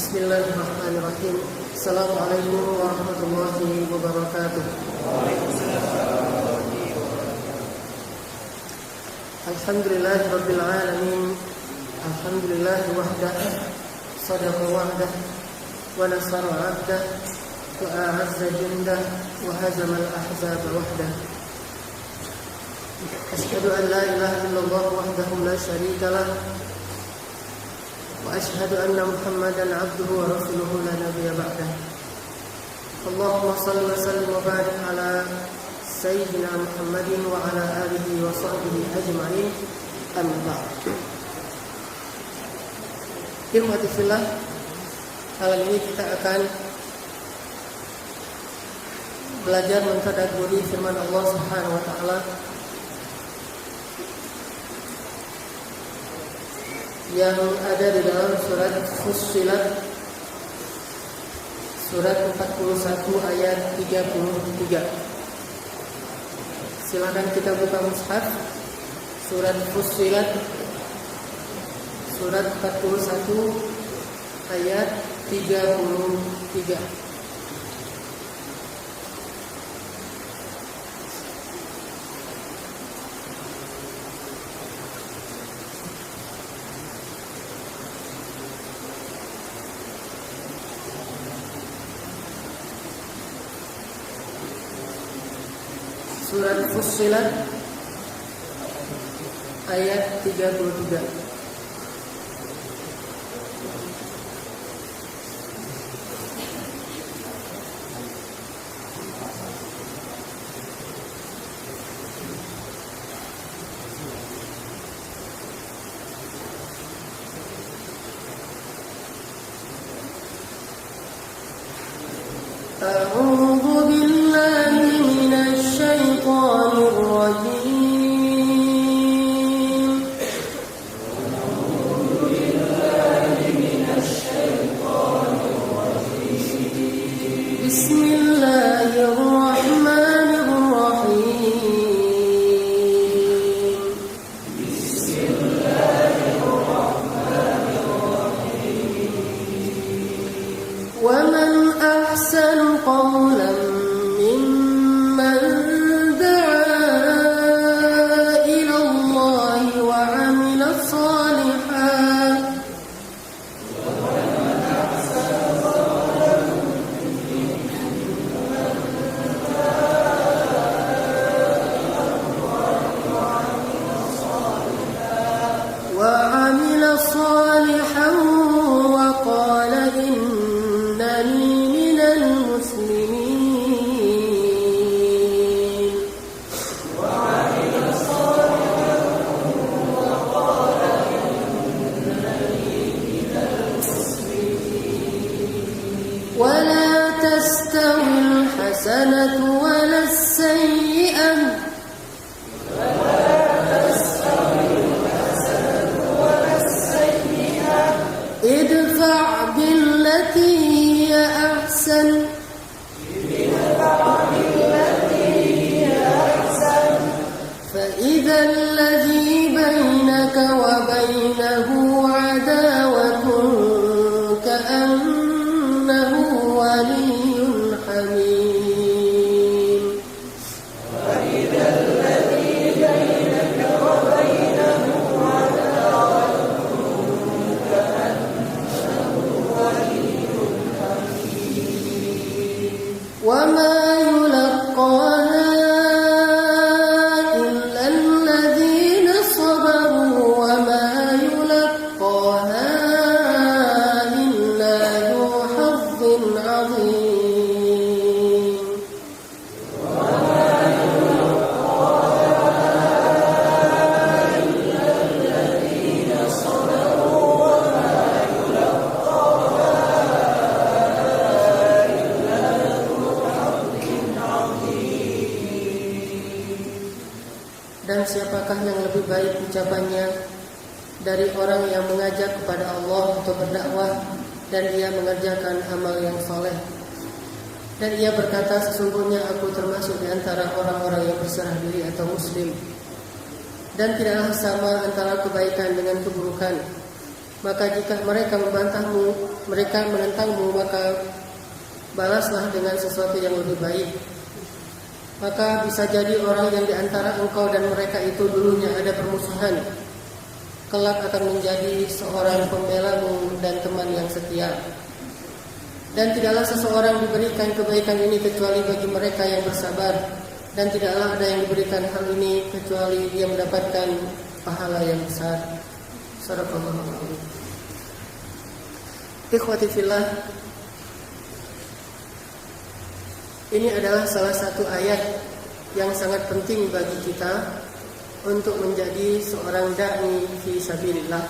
Bismillahirrahmanirrahim. Assalamualaikum warahmatullahi wabarakatuh. Alhamdulillahirabbil alamin. Alhamdulillah wahdah. Sadaqa wa'dah wa nasara 'abdah wa a'azza jundah wa hazama al-ahzaba wahdah. Asyhadu an la ilaha illallah wahdahu la syarika lah. وأشهد أن محمدا عبده ورسوله لا نبي بعده. اللهم صل وسلم وبارك على سيدنا محمد وعلى آله وصحبه أجمعين. أما بعد. Ikhwati fillah, kali ini kita akan belajar mentadabburi firman Allah Subhanahu wa taala yang ada di dalam surat Fussilat, surat 41 ayat 33. Silakan kita buka mushaf surat Fussilat, surat 41 ayat 33. Surat Fussilat ayat 33. A'udzu billahi minasy syaithanir rajim. A'udzu billahi minasy syaithanir rajim. Bismillahirrahmanirrahim. Bismillahirrahmanirrahim. Wa man ahsanu qawlan mimman da'a ila Allah wa 'amila shalihan. وعمل صالحا وقال إنني من المسلمين. ولا تستوي الحسنة ولا السيئة ادفع بالتي هي أحسن فإذا الذي بينك وبينه عداوة كأنه ولي حميم. وما يلقاها إلا الذين صبروا وما يلقاها إلا ذو حظ عظيم. Dan siapakah yang lebih baik ucapannya dari orang yang mengajak kepada Allah untuk berdakwah dan ia mengerjakan amal yang soleh. Dan ia berkata, sesungguhnya aku termasuk di antara orang-orang yang berserah diri atau muslim. Dan tidaklah sama antara kebaikan dengan keburukan. Maka jika mereka membantahmu, mereka menentangmu, maka balaslah dengan sesuatu yang lebih baik. Maka bisa jadi orang yang diantara engkau dan mereka itu dulunya ada permusuhan, kelak akan menjadi seorang pembelamu dan teman yang setia. Dan tidaklah seseorang diberikan kebaikan ini kecuali bagi mereka yang bersabar, dan tidaklah ada yang diberikan hal ini kecuali dia mendapatkan pahala yang besar. Sadaqallahul adzim. Ikhwati fillah, ini adalah salah satu ayat yang sangat penting bagi kita untuk menjadi seorang da'i fi sabilillah.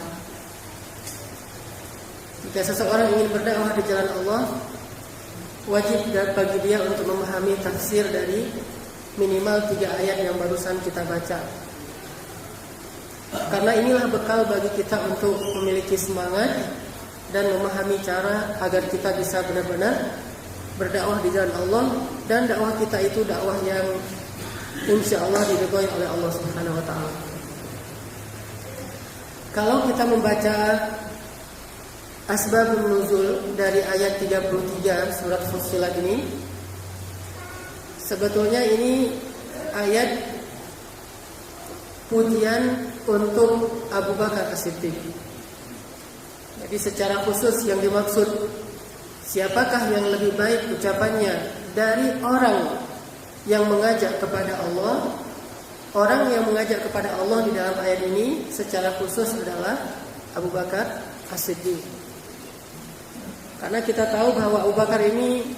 Jika seseorang ingin berdakwah di jalan Allah, wajib bagi dia untuk memahami tafsir dari minimal 3 ayat yang barusan kita baca. Karena inilah bekal bagi kita untuk memiliki semangat dan memahami cara agar kita bisa benar-benar berdakwah di jalan Allah, dan dakwah kita itu dakwah yang insya Allah diridhoi oleh Allah Subhanahu wa taala. Kalau kita membaca asbabun nuzul dari ayat 33 surat Fussilat ini, sebetulnya ini ayat pujian untuk Abu Bakar As-Siddiq. Jadi secara khusus yang dimaksud, siapakah yang lebih baik ucapannya dari orang yang mengajak kepada Allah? Orang yang mengajak kepada Allah di dalam ayat ini secara khusus adalah Abu Bakar As-Siddiq. Karena kita tahu bahwa Abu Bakar ini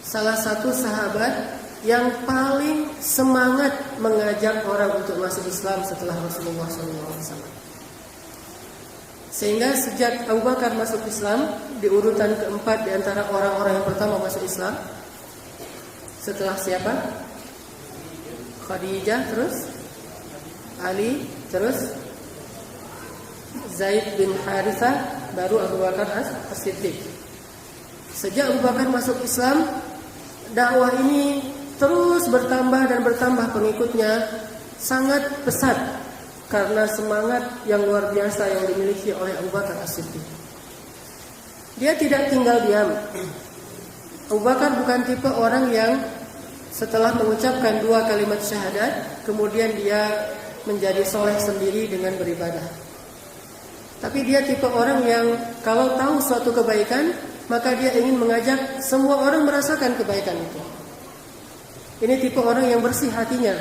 salah satu sahabat yang paling semangat mengajak orang untuk masuk Islam setelah Rasulullah SAW. Sehingga sejak Abu Bakar masuk Islam di urutan keempat di antara orang-orang yang pertama masuk Islam, setelah siapa? Khadijah, terus Ali, terus Zaid bin Harithah, baru Abu Bakar As-Siddiq. Sejak Abu Bakar masuk Islam, dakwah ini terus bertambah dan bertambah pengikutnya, sangat pesat karena semangat yang luar biasa yang dimiliki oleh Abu Bakar As-Siddiq. Dia tidak tinggal diam. Abu Bakar bukan tipe orang yang setelah mengucapkan 2 kalimat syahadat kemudian dia menjadi soleh sendiri dengan beribadah. Tapi dia tipe orang yang kalau tahu suatu kebaikan, maka dia ingin mengajak semua orang merasakan kebaikan itu. Ini tipe orang yang bersih hatinya.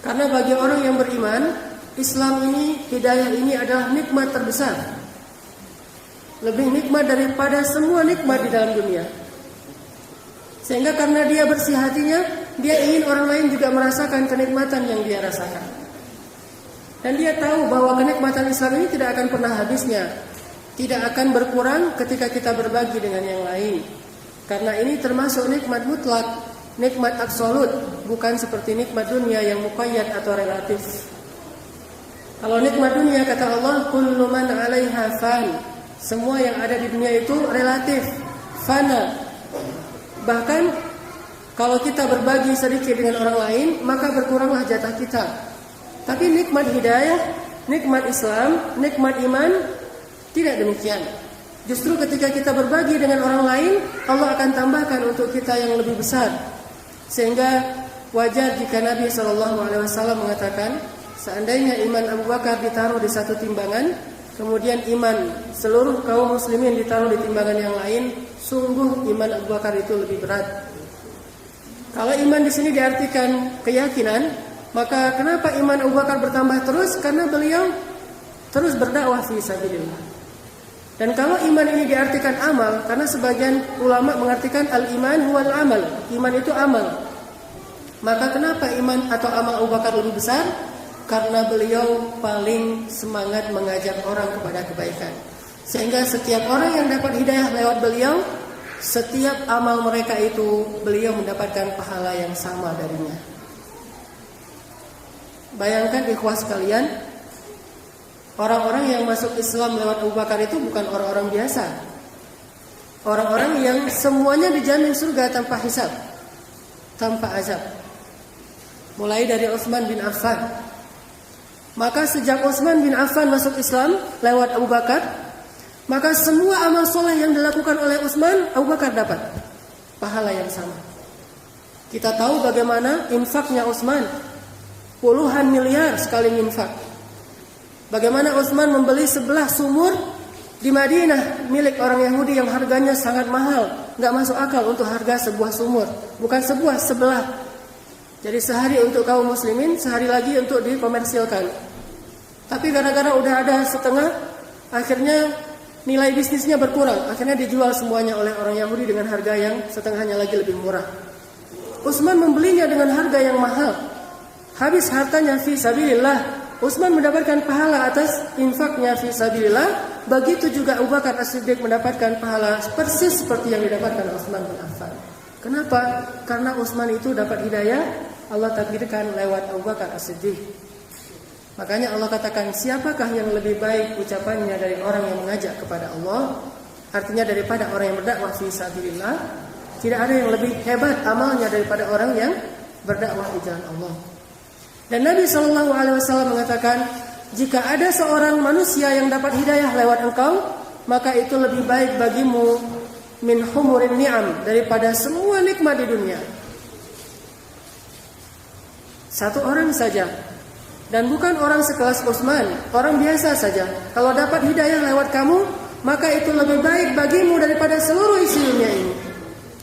Karena bagi orang yang beriman, Islam ini, hidayah ini adalah nikmat terbesar. Lebih nikmat daripada semua nikmat di dalam dunia. Sehingga karena dia bersih hatinya, dia ingin orang lain juga merasakan kenikmatan yang dia rasakan. Dan dia tahu bahwa kenikmatan Islam ini tidak akan pernah habisnya, tidak akan berkurang ketika kita berbagi dengan yang lain. Karena ini termasuk nikmat mutlak, nikmat absolut, bukan seperti nikmat dunia yang muqayyad atau relatif. Kalau nikmat dunia, kata Allah, kullu man 'alaiha fan. Semua yang ada di dunia itu relatif, fana. Bahkan kalau kita berbagi sedikit dengan orang lain, maka berkuranglah jatah kita. Tapi nikmat hidayah, nikmat Islam, nikmat iman tidak demikian. Justru ketika kita berbagi dengan orang lain, Allah akan tambahkan untuk kita yang lebih besar. Sehingga wajar jika Nabi SAW mengatakan, seandainya iman Abu Bakar ditaruh di satu timbangan, kemudian iman seluruh kaum muslimin ditaruh di timbangan yang lain, sungguh iman Abu Bakar itu lebih berat. Kalau iman di sini diartikan keyakinan, maka kenapa iman Abu Bakar bertambah terus? Karena beliau terus berdakwah fi sabilillah. Dan kalau iman ini diartikan amal, karena sebagian ulama mengartikan al-iman huwal amal, iman itu amal. Maka kenapa iman atau amal Abu Bakar lebih besar? Karena beliau paling semangat mengajak orang kepada kebaikan. Sehingga setiap orang yang dapat hidayah lewat beliau, setiap amal mereka itu beliau mendapatkan pahala yang sama darinya. Bayangkan ikhwah sekalian, orang-orang yang masuk Islam lewat Abu Bakar itu bukan orang-orang biasa. Orang-orang yang semuanya dijamin surga tanpa hisab, tanpa azab. Mulai dari Utsman bin Affan, Maka sejak Utsman bin Affan masuk Islam lewat Abu Bakar, maka semua amal soleh yang dilakukan oleh Utsman, Abu Bakar dapat pahala yang sama. Kita tahu bagaimana infaknya Utsman, puluhan miliar sekali infak. Bagaimana Utsman membeli sebelah sumur di Madinah milik orang Yahudi yang harganya sangat mahal, nggak masuk akal untuk harga sebuah sumur, bukan sebuah, sebelah. Jadi sehari untuk kaum muslimin, sehari lagi untuk dikomersilkan. Tapi gara-gara udah ada setengah, akhirnya nilai bisnisnya berkurang. Akhirnya dijual semuanya oleh orang Yahudi dengan harga yang setengahnya lagi lebih murah. Utsman membelinya dengan harga yang mahal. Habis hartanya fi sabilillah. Utsman mendapatkan pahala atas infaknya fi sabilillah. Begitu juga Abu Bakar As-Siddiq mendapatkan pahala persis seperti yang didapatkan Utsman bin Affan. Kenapa? Karena Utsman itu dapat hidayah, Allah takdirkan lewat Abu Bakar As-Siddiq. Makanya Allah katakan, siapakah yang lebih baik ucapannya dari orang yang mengajak kepada Allah? Artinya daripada orang yang berdakwah fi sabilillah. Tidak ada yang lebih hebat amalnya daripada orang yang berdakwah di jalan Allah. Dan Nabi SAW mengatakan, jika ada seorang manusia yang dapat hidayah lewat engkau, maka itu lebih baik bagimu min humurin ni'am, daripada semua nikmat di dunia. Satu orang saja, dan bukan orang sekelas Utsman, orang biasa saja. Kalau dapat hidayah lewat kamu, maka itu lebih baik bagimu daripada seluruh isi dunia ini.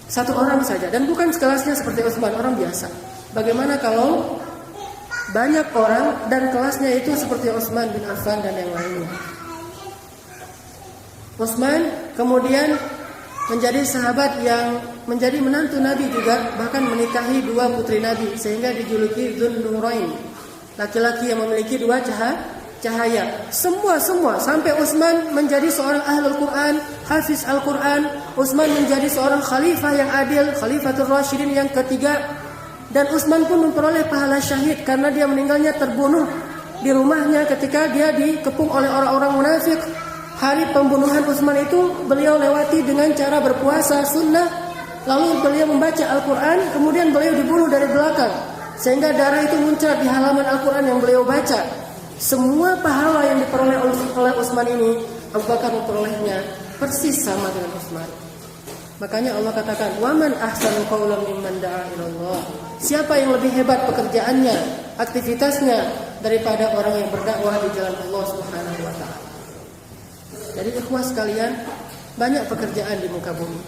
Satu orang saja, dan bukan sekelasnya seperti Utsman, orang biasa. Bagaimana kalau banyak orang dan kelasnya itu seperti Utsman bin Affan dan yang lainnya? Utsman kemudian menjadi sahabat yang menjadi menantu Nabi juga, bahkan menikahi dua putri Nabi, sehingga dijuluki Dzun Nurain, laki-laki yang memiliki dua cahaya. Semua sampai Utsman menjadi seorang ahlul Quran, hafiz Al-Quran. Utsman menjadi seorang khalifah yang adil, Khalifatul Rasyidin yang ketiga. Dan Utsman pun memperoleh pahala syahid karena dia meninggalnya terbunuh di rumahnya ketika dia dikepung oleh orang-orang munafik. Hari pembunuhan Utsman itu beliau lewati dengan cara berpuasa sunnah, lalu beliau membaca Al-Quran, kemudian beliau dibunuh dari belakang sehingga darah itu muncrat di halaman Al-Quran yang beliau baca. Semua pahala yang diperoleh oleh Utsman ini, Abu Bakar memperolehnya persis sama dengan Utsman. Makanya Allah katakan, "Waman ahsanu qawlan mimman da'a ilallah." Siapa yang lebih hebat pekerjaannya, aktivitasnya daripada orang yang berdakwah di jalan Allah Subhanahu wa taala. Jadi ikhwah sekalian, banyak pekerjaan di muka bumi.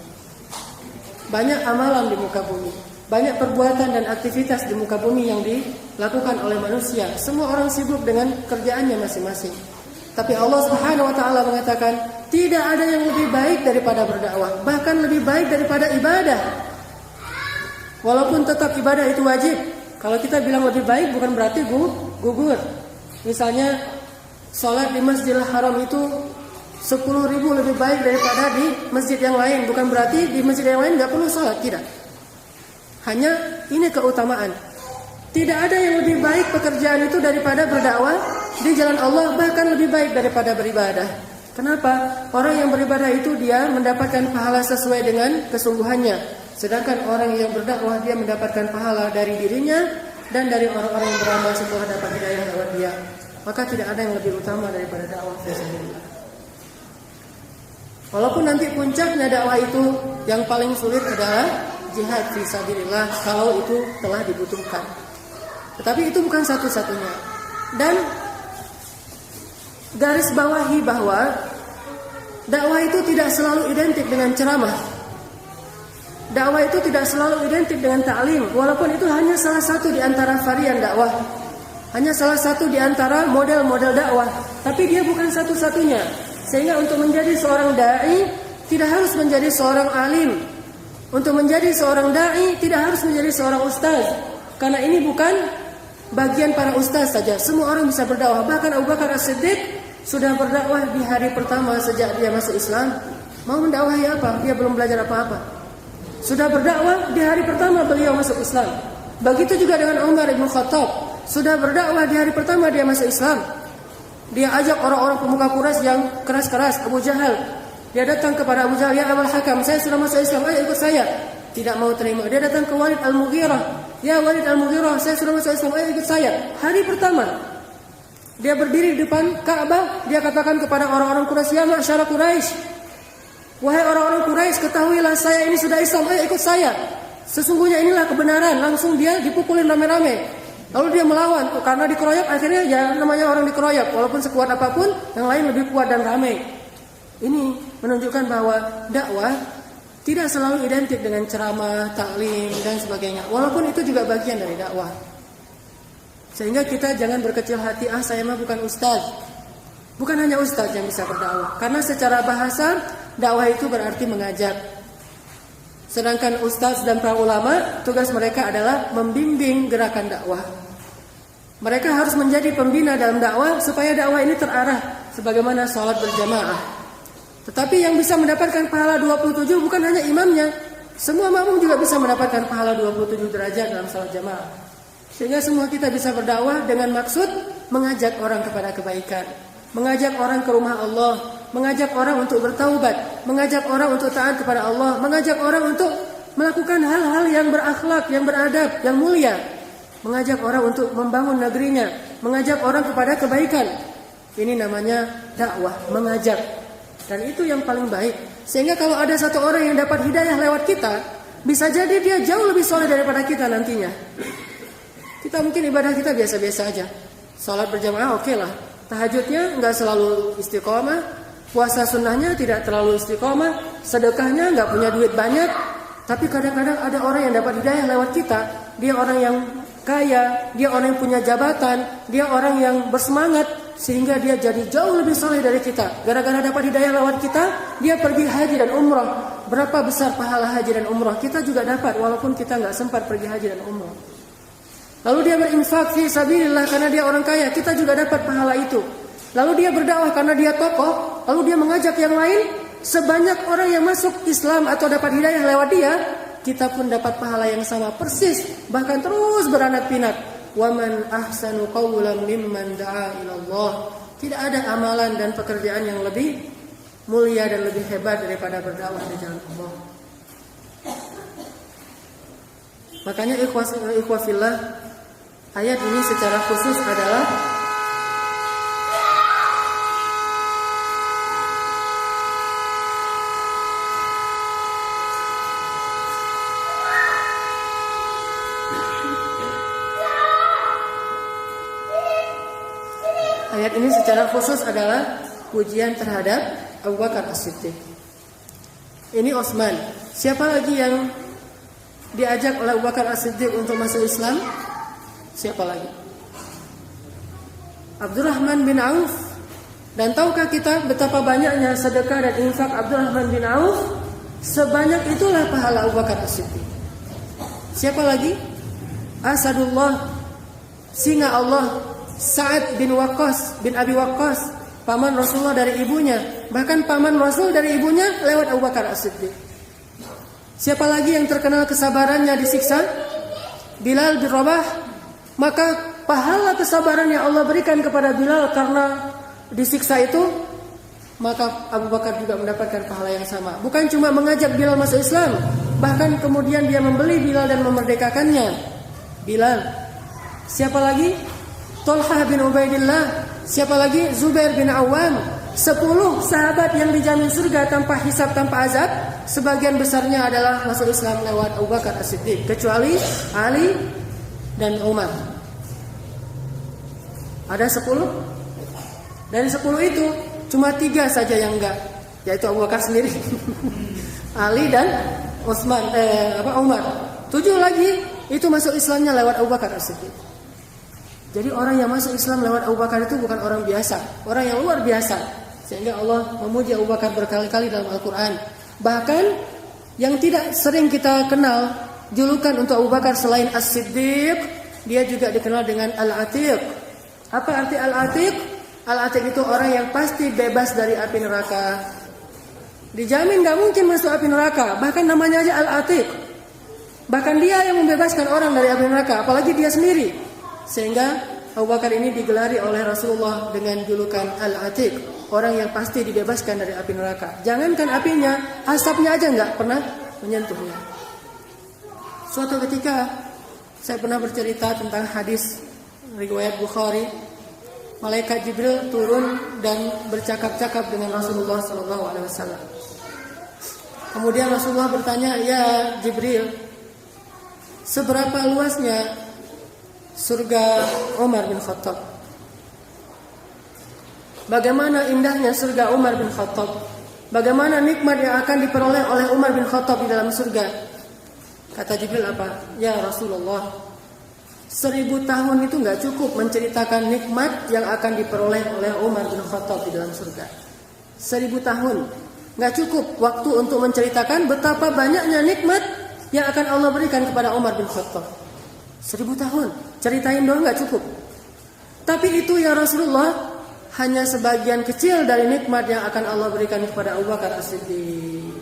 Banyak amalan di muka bumi. Banyak perbuatan dan aktivitas di muka bumi yang dilakukan oleh manusia. Semua orang sibuk dengan kerjaannya masing-masing. Tapi Allah Subhanahu wa taala mengatakan, tidak ada yang lebih baik daripada berdakwah, bahkan lebih baik daripada ibadah. Walaupun tetap ibadah itu wajib. Kalau kita bilang lebih baik bukan berarti gugur. Misalnya salat di Masjidil Haram itu 10.000 lebih baik daripada di masjid yang lain, bukan berarti di masjid yang lain enggak perlu salat, tidak. Hanya ini keutamaan. Tidak ada yang lebih baik pekerjaan itu daripada berdakwah di jalan Allah, bahkan lebih baik daripada beribadah. Kenapa? Orang yang beribadah itu dia mendapatkan pahala sesuai dengan kesungguhannya. Sedangkan orang yang berdakwah dia mendapatkan pahala dari dirinya dan dari orang-orang yang beramal setelah dapat hidayah lewat dia. Maka tidak ada yang lebih utama daripada dakwah fisabilillah. Walaupun nanti puncaknya dakwah itu yang paling sulit adalah jihad fisabilillah kalau itu telah dibutuhkan. Tetapi itu bukan satu-satunya. Dan garis bawahi bahwa dakwah itu tidak selalu identik dengan ceramah. Dakwah itu tidak selalu identik dengan ta'lim, walaupun itu hanya salah satu di antara varian dakwah. Hanya salah satu di antara model-model dakwah, tapi dia bukan satu-satunya. Sehingga untuk menjadi seorang dai tidak harus menjadi seorang alim. Untuk menjadi seorang dai tidak harus menjadi seorang ustaz. Karena ini bukan bagian para ustaz saja. Semua orang bisa berdakwah. Bahkan Abu Bakar As-Siddiq sudah berdakwah di hari pertama sejak dia masuk Islam. Mau mendakwahi apa? Dia belum belajar apa-apa. Sudah berdakwah di hari pertama beliau masuk Islam. Begitu juga dengan Umar bin Khattab. Sudah berdakwah di hari pertama dia masuk Islam. Dia ajak orang-orang pemuka Quraisy yang keras-keras, Abu Jahal. Dia datang kepada Abu Jahal, "Ya Abul Hakam, saya sudah masuk Islam, ayo ikut saya." Tidak mau terima. Dia datang ke Walid Al-Mughirah, "Ya Walid Al-Mughirah, saya sudah masuk Islam, ayo ikut saya." Hari pertama. Dia berdiri di depan Ka'bah, dia katakan kepada orang-orang Quraisy, "Ya ma'syara Quraisy, wahai orang-orang Quraisy, ketahuilah saya ini sudah Islam, ayo ikut saya. Sesungguhnya inilah kebenaran." Langsung dia dipukulin rame-rame. Lalu dia melawan, karena dikeroyok akhirnya ya namanya orang dikeroyok. Walaupun sekuat apapun, yang lain lebih kuat dan ramai. Ini menunjukkan bahwa dakwah tidak selalu identik dengan ceramah, taklim dan sebagainya. Walaupun itu juga bagian dari dakwah. Sehingga kita jangan berkecil hati, saya mah bukan ustaz. Bukan hanya ustaz yang bisa berdakwah. Karena secara bahasa, dakwah itu berarti mengajak. Sedangkan ustaz dan para ulama, tugas mereka adalah membimbing gerakan dakwah. Mereka harus menjadi pembina dalam dakwah supaya dakwah ini terarah sebagaimana sholat berjamaah. Tetapi yang bisa mendapatkan pahala 27 bukan hanya imamnya. Semua makmum juga bisa mendapatkan pahala 27 derajat dalam sholat jamaah. Sehingga semua kita bisa berdakwah dengan maksud mengajak orang kepada kebaikan, mengajak orang ke rumah Allah, mengajak orang untuk bertaubat, mengajak orang untuk taat kepada Allah, mengajak orang untuk melakukan hal-hal yang berakhlak, yang beradab, yang mulia, mengajak orang untuk membangun negerinya, mengajak orang kepada kebaikan. Ini namanya dakwah, mengajak. Dan itu yang paling baik. Sehingga kalau ada satu orang yang dapat hidayah lewat kita, bisa jadi dia jauh lebih soleh daripada kita nantinya. Kita mungkin ibadah kita biasa-biasa aja. Salat berjamaah oke lah. Tahajudnya enggak selalu istiqomah. Puasa sunnahnya tidak terlalu istiqomah. Sedekahnya enggak punya duit banyak. Tapi kadang-kadang ada orang yang dapat hidayah lewat kita. Dia orang yang kaya, dia orang yang punya jabatan, dia orang yang bersemangat, sehingga dia jadi jauh lebih soleh dari kita. Gara-gara dapat hidayah lewat kita, dia pergi haji dan umrah. Berapa besar pahala haji dan umrah? Kita juga dapat walaupun kita enggak sempat pergi haji dan umrah. Lalu dia berinfak fi sabilillah karena dia orang kaya, kita juga dapat pahala itu. Lalu dia berdakwah karena dia tokoh, lalu dia mengajak yang lain, sebanyak orang yang masuk Islam atau dapat hidayah lewat dia, kita pun dapat pahala yang sama persis, bahkan terus beranak pinak. Wa man ahsanu qawlan mimman da'a ila Allah. Tidak ada amalan dan pekerjaan yang lebih mulia dan lebih hebat daripada berdakwah di jalan Allah. Makanya ikhwah fillah, ayat ini secara khusus adalah pujian terhadap Abu Bakar As-Siddiq. Ini Utsman. Siapa lagi yang diajak oleh Abu Bakar As-Siddiq untuk masuk Islam? Siapa lagi? Abdurrahman bin Auf. Dan tahukah kita betapa banyaknya sedekah dan infak Abdurrahman bin Auf? Sebanyak itulah pahala Abu Bakar As-Siddiq. Siapa lagi? Asadullah, singa Allah, Sa'ad bin Waqqas bin Abi Waqqas, paman Rasulullah dari ibunya. Bahkan paman Rasul dari ibunya lewat Abu Bakar As-Siddiq. Siapa lagi yang terkenal kesabarannya disiksa? Bilal bin Rabah. Maka pahala kesabaran yang Allah berikan kepada Bilal karena disiksa itu, maka Abu Bakar juga mendapatkan pahala yang sama. Bukan cuma mengajak Bilal masuk Islam, bahkan kemudian dia membeli Bilal dan memerdekakannya. Bilal. Siapa lagi? Thalhah bin Ubaidillah. Siapa lagi? Zubair bin Awam. 10 sahabat yang dijamin surga tanpa hisab, tanpa azab. Sebagian besarnya adalah masuk Islam lewat Abu Bakar As-Siddiq, kecuali Ali dan Umar. Ada 10. Dari 10 itu cuma 3 saja yang enggak, yaitu Abu Bakar sendiri, Ali dan Utsman, Umar. 7 lagi itu masuk Islamnya lewat Abu Bakar As-Siddiq. Jadi orang yang masuk Islam lewat Abu Bakar itu bukan orang biasa, orang yang luar biasa. Sehingga Allah memuji Abu Bakar berkali-kali dalam Al-Quran. Bahkan yang tidak sering kita kenal julukan untuk Abu Bakar selain As-Siddiq, dia juga dikenal dengan Al-Atiq. Apa arti Al-Atiq? Al-Atiq itu orang yang pasti bebas dari api neraka. Dijamin gak mungkin masuk api neraka. Bahkan namanya aja Al-Atiq. Bahkan dia yang membebaskan orang dari api neraka, apalagi dia sendiri. Sehingga Abu Bakar ini digelari oleh Rasulullah dengan julukan Al-Atiq, orang yang pasti dibebaskan dari api neraka. Jangankan apinya, asapnya aja gak pernah menyentuhnya. Suatu ketika saya pernah bercerita tentang hadis riwayat Bukhari. malaikat Jibril turun dan bercakap-cakap dengan Rasulullah SAW. Kemudian Rasulullah bertanya, "Ya Jibril, seberapa luasnya surga Umar bin Khattab? Bagaimana indahnya surga Umar bin Khattab? Bagaimana nikmat yang akan diperoleh oleh Umar bin Khattab di dalam surga?" Kata Jibril apa? "Ya Rasulullah, 1000 tahun itu gak cukup menceritakan nikmat yang akan diperoleh oleh Umar bin Khattab di dalam surga. 1000 tahun gak cukup waktu untuk menceritakan betapa banyaknya nikmat yang akan Allah berikan kepada Umar bin Khattab. 1000 tahun ceritain doang gak cukup. Tapi itu ya Rasulullah hanya sebagian kecil dari nikmat yang akan Allah berikan kepada Abu Bakar As-Siddiq.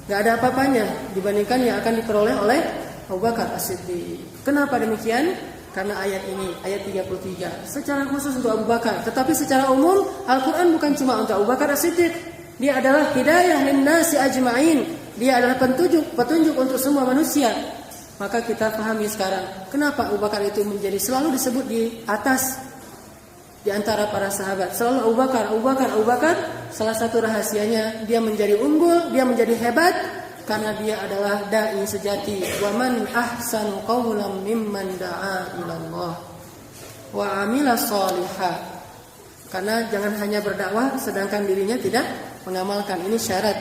Gak ada apa-apanya dibandingkan yang akan diperoleh oleh Abu Bakar As-Siddiq. Kenapa demikian? Karena ayat ini, ayat 33, secara khusus untuk Abu Bakar. Tetapi secara umum, Al-Quran bukan cuma untuk Abu Bakar As-Siddiq. Dia adalah hidayah linnasi ajma'in. Dia adalah petunjuk untuk semua manusia. Maka kita pahami sekarang, kenapa Abu Bakar itu menjadi selalu disebut di atas di antara para sahabat. Selalu Abu Bakar. Salah satu rahasianya dia menjadi unggul, dia menjadi hebat karena dia adalah dai sejati. Wa man ahsanu qawlan mimman da'a ila Allah wa 'amila shalihan. Karena jangan hanya berdakwah sedangkan dirinya tidak mengamalkan. Ini syarat.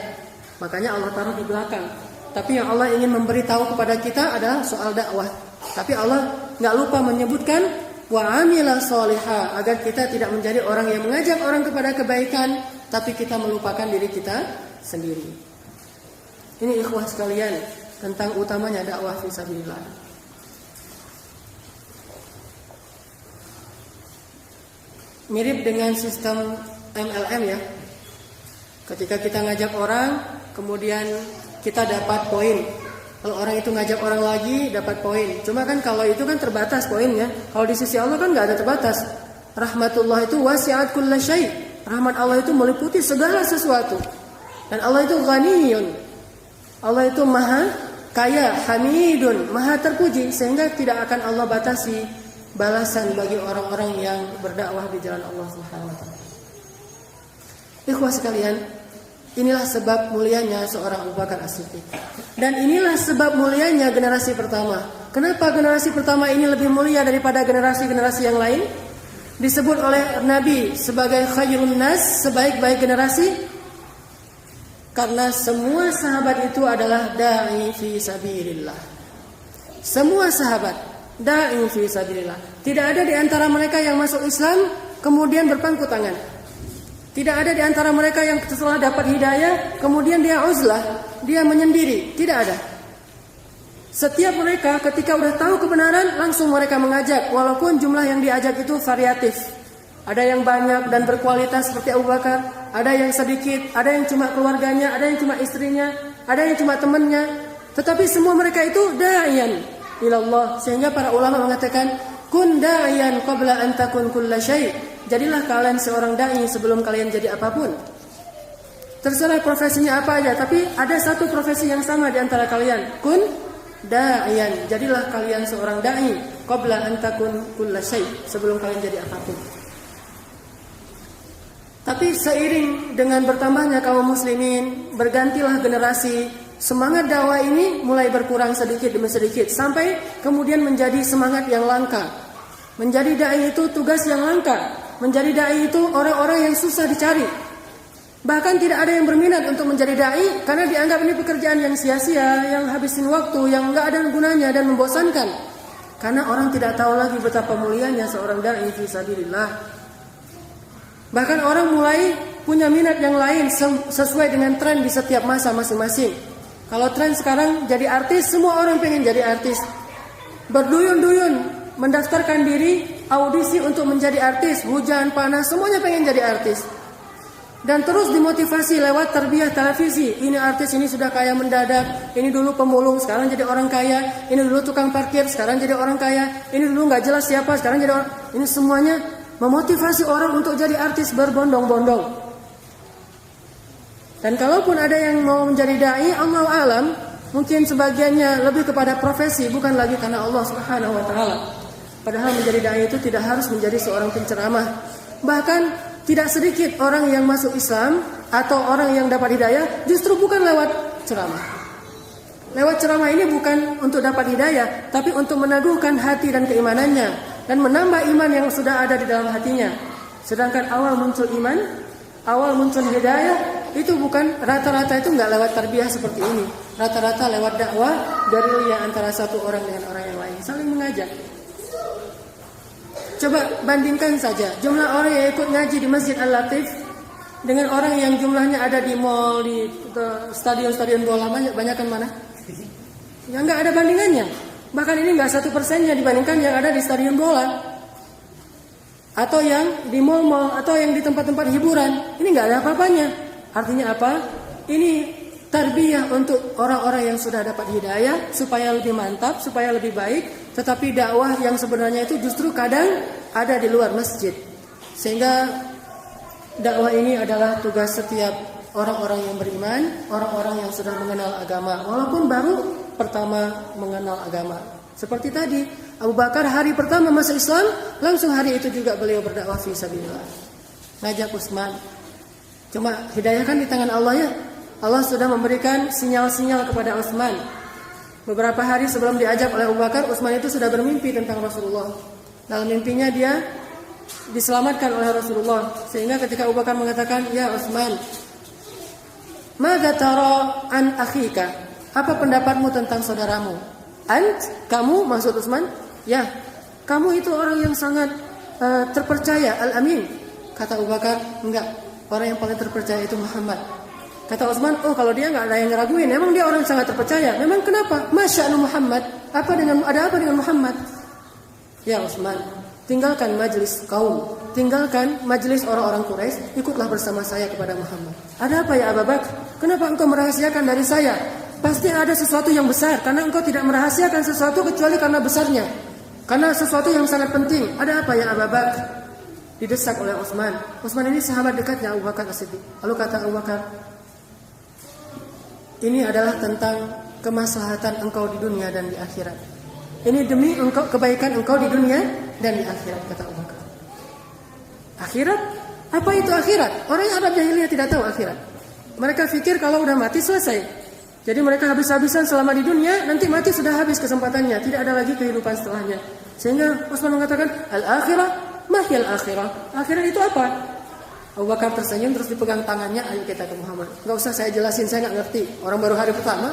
Makanya Allah taruh di belakang. Tapi yang Allah ingin memberitahu kepada kita adalah soal dakwah. Tapi Allah enggak lupa menyebutkan wa 'amila shaliha, agar kita tidak menjadi orang yang mengajak orang kepada kebaikan tapi kita melupakan diri kita sendiri. Ini ikhwah sekalian tentang utamanya dakwah fisabilillah. Mirip dengan sistem MLM ya. Ketika kita ngajak orang, kemudian kita dapat poin. Kalau orang itu ngajak orang lagi dapat poin. Cuma kan kalau itu kan terbatas poinnya. Kalau di sisi Allah kan nggak ada terbatas. Rahmatullah itu wasi'at kulla syai'. Rahmat Allah itu meliputi segala sesuatu. Dan Allah itu ghaniyun. Allah itu maha kaya, hamidun, maha terpuji, sehingga tidak akan Allah batasi balasan bagi orang-orang yang berdakwah di jalan Allah Subhanahu wa taala. Ikhwah sekalian, inilah sebab mulianya seorang Abu Bakar As-Siddiq. Dan inilah sebab mulianya generasi pertama. Kenapa generasi pertama ini lebih mulia daripada generasi-generasi yang lain? Disebut oleh Nabi sebagai khairun nas, sebaik-baik generasi. Karena semua sahabat itu adalah da'i fi sabilillah. Semua sahabat da'i fi sabilillah. Tidak ada di antara mereka yang masuk Islam kemudian berpangku tangan. Tidak ada di antara mereka yang setelah dapat hidayah kemudian dia uzlah, dia menyendiri. Tidak ada. Setiap mereka ketika udah tahu kebenaran langsung mereka mengajak, walaupun jumlah yang diajak itu variatif. Ada yang banyak dan berkualitas seperti Abu Bakar, ada yang sedikit, ada yang cuma keluarganya, ada yang cuma istrinya, ada yang cuma temannya. Tetapi semua mereka itu da'iyan ilallah. Sehingga para ulama mengatakan, kun da'iyan qabla an takun kulla syai'. Jadilah kalian seorang da'i sebelum kalian jadi apapun. Terserah profesinya apa aja, tapi ada satu profesi yang sama di antara kalian. Kun da'iyan. Jadilah kalian seorang da'i qabla an takun kulla syai', sebelum kalian jadi apapun. Tapi seiring dengan bertambahnya kaum muslimin, bergantilah generasi, semangat dakwah ini mulai berkurang sedikit demi sedikit sampai kemudian menjadi semangat yang langka. Menjadi dai itu tugas yang langka. Menjadi dai itu orang-orang yang susah dicari. Bahkan tidak ada yang berminat untuk menjadi dai karena dianggap ini pekerjaan yang sia-sia, yang habisin waktu, yang enggak ada gunanya dan membosankan. Karena orang tidak tahu lagi betapa mulianya seorang dai fi sabilillah. Bahkan orang mulai punya minat yang lain sesuai dengan tren di setiap masa masing-masing. Kalau tren sekarang jadi artis, semua orang pengen jadi artis. Berduyun-duyun mendaftarkan diri audisi untuk menjadi artis, hujan, panas, semuanya pengen jadi artis. Dan terus dimotivasi lewat tarbiyah televisi. Ini artis, ini sudah kaya mendadak. Ini dulu pemulung, sekarang jadi orang kaya. Ini dulu tukang parkir, sekarang jadi orang kaya. Ini dulu gak jelas siapa, sekarang jadi orang. Ini semuanya memotivasi orang untuk jadi artis berbondong-bondong. Dan kalaupun ada yang mau menjadi dai, Allah alam, mungkin sebagiannya lebih kepada profesi, bukan lagi karena Allah Subhanahu wa taala. Padahal menjadi dai itu tidak harus menjadi seorang penceramah. Bahkan tidak sedikit orang yang masuk Islam atau orang yang dapat hidayah justru bukan lewat ceramah. Lewat ceramah ini bukan untuk dapat hidayah, tapi untuk meneguhkan hati dan keimanannya dan menambah iman yang sudah ada di dalam hatinya. Sedangkan awal muncul iman, awal muncul hidayah itu bukan rata-rata itu nggak lewat tarbiyah seperti ini. Rata-rata lewat dakwah gerilya antara satu orang dengan orang yang lain, saling mengajak. Coba bandingkan saja jumlah orang yang ikut ngaji di Masjid Al-Latif dengan orang yang jumlahnya ada di mall, di stadion-stadion bola, banyakan mana? Ya nggak ada bandingannya. Bahkan ini nggak 1%-nya dibandingkan yang ada di stadion bola, atau yang di mall-mall, atau yang di tempat-tempat hiburan. Ini nggak ada apa-apanya. Artinya apa? Ini tarbiyah untuk orang-orang yang sudah dapat hidayah supaya lebih mantap, supaya lebih baik. Tetapi dakwah yang sebenarnya itu justru kadang ada di luar masjid. Sehingga dakwah ini adalah tugas setiap orang-orang yang beriman, orang-orang yang sudah mengenal agama, walaupun baru pertama mengenal agama. Seperti tadi, Abu Bakar hari pertama masuk Islam, langsung hari itu juga beliau berdakwah fi sabilillah. Ngajak Utsman. Cuma hidayah kan di tangan Allah ya. Allah sudah memberikan sinyal-sinyal kepada Utsman. Beberapa hari sebelum diajak oleh Abu Bakar, Utsman itu sudah bermimpi tentang Rasulullah. Dalam mimpinya dia diselamatkan oleh Rasulullah. Sehingga ketika Abu Bakar mengatakan, "Ya Utsman, madza tara an akhika?" Apa pendapatmu tentang saudaramu? Ant, kamu maksud Utsman? Ya, kamu itu orang yang sangat terpercaya, al-amin. Kata Abu Bakar, enggak. Orang yang paling terpercaya itu Muhammad. Kata Utsman, oh kalau dia nggak ada yang ngeraguin, memang dia orang sangat terpercaya. Memang kenapa? Masya'nu Muhammad. Ada apa dengan Muhammad? Ya Utsman, tinggalkan majelis kaum, tinggalkan majelis orang-orang Quraisy, ikutlah bersama saya kepada Muhammad. Ada apa ya Abu Bakar? Kenapa engkau merahasiakan dari saya? Pasti ada sesuatu yang besar, karena engkau tidak merahasiakan sesuatu kecuali karena besarnya. Karena sesuatu yang sangat penting. Ada apa ya Abu Bakar? Didesak oleh Utsman. Utsman ini sahabat dekatnya Abu Bakar As-Siddiq. Lalu kata Abu Bakar, ini adalah tentang kemaslahatan engkau di dunia dan di akhirat. Ini demi engkau, kebaikan engkau di dunia dan di akhirat, kata Abu Bakar. Akhirat? Apa itu akhirat? Orang yang Arab jahiliyah tidak tahu akhirat. Mereka pikir kalau udah mati selesai. Jadi mereka habis-habisan selama di dunia, nanti mati sudah habis kesempatannya, tidak ada lagi kehidupan setelahnya. Sehingga Utsman mengatakan, al-akhirah, mahyal akhirah. Akhirat itu apa? Abu Bakar tersenyum terus dipegang tangannya, ayo kita ke Muhammad. Enggak usah saya jelasin, saya enggak ngerti. Orang baru hari pertama.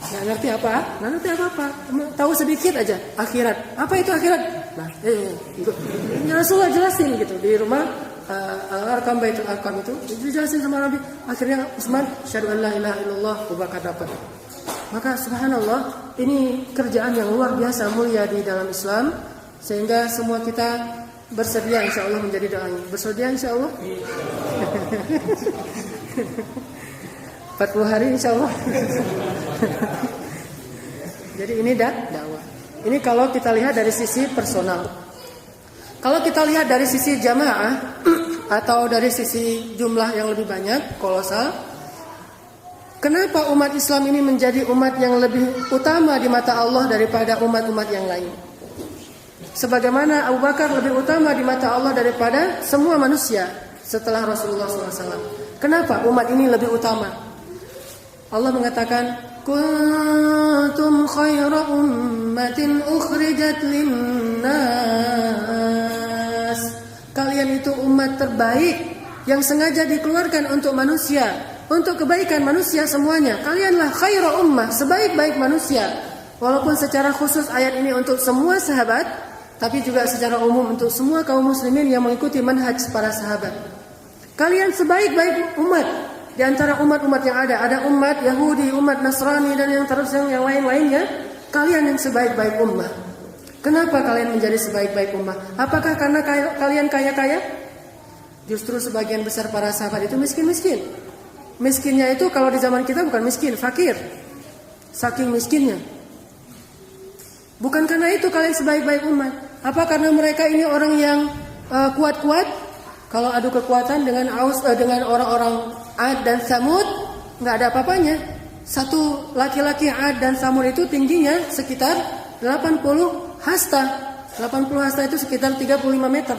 Enggak ngerti apa? Enggak ngerti apa-apa. Tahu sedikit aja akhirat. Apa itu akhirat? Nah, Rasulullah jelasin gitu di rumah Al-Arqam Baitul Arqam itu dijelasin sama Nabi. Akhirnya Utsman syahadu an la ilaha illallah, Abu Bakar dapat. Maka subhanallah, ini kerjaan yang luar biasa mulia di dalam Islam, sehingga semua kita bersedia insyaallah menjadi dai. Bersedia insyaallah? 40 hari insyaallah. Jadi ini dakwah. Ini kalau kita lihat dari sisi personal. Kalau kita lihat dari sisi jamaah atau dari sisi jumlah yang lebih banyak, kolosal. Kenapa umat Islam ini menjadi umat yang lebih utama di mata Allah daripada umat-umat yang lain? Sebagaimana Abu Bakar lebih utama di mata Allah daripada semua manusia setelah Rasulullah SAW. Kenapa umat ini lebih utama? Allah mengatakan, kuntum khaira ummatin ukhrijat linnas. Kalian itu umat terbaik yang sengaja dikeluarkan untuk manusia, untuk kebaikan manusia semuanya. Kalianlah khaira ummah, sebaik-baik manusia. Walaupun secara khusus ayat ini untuk semua sahabat, tapi juga secara umum untuk semua kaum muslimin yang mengikuti manhaj para sahabat. Kalian sebaik-baik umat di antara umat-umat yang ada. Ada umat Yahudi, umat Nasrani, dan yang terus yang lain-lainnya. Kalian yang sebaik-baik ummah. Kenapa kalian menjadi sebaik-baik ummah? Apakah karena kalian kaya-kaya? Justru sebagian besar para sahabat itu miskin-miskin. Miskinnya itu kalau di zaman kita bukan miskin, fakir. Saking miskinnya. Bukan karena itu kalian sebaik-baik umat. Apa karena mereka ini orang yang kuat-kuat? Kalau adu kekuatan dengan orang-orang Ad dan Samud, nggak ada apa-apanya. Satu laki-laki Ad dan Samud itu tingginya sekitar 80 hasta. 80 hasta itu sekitar 35 meter.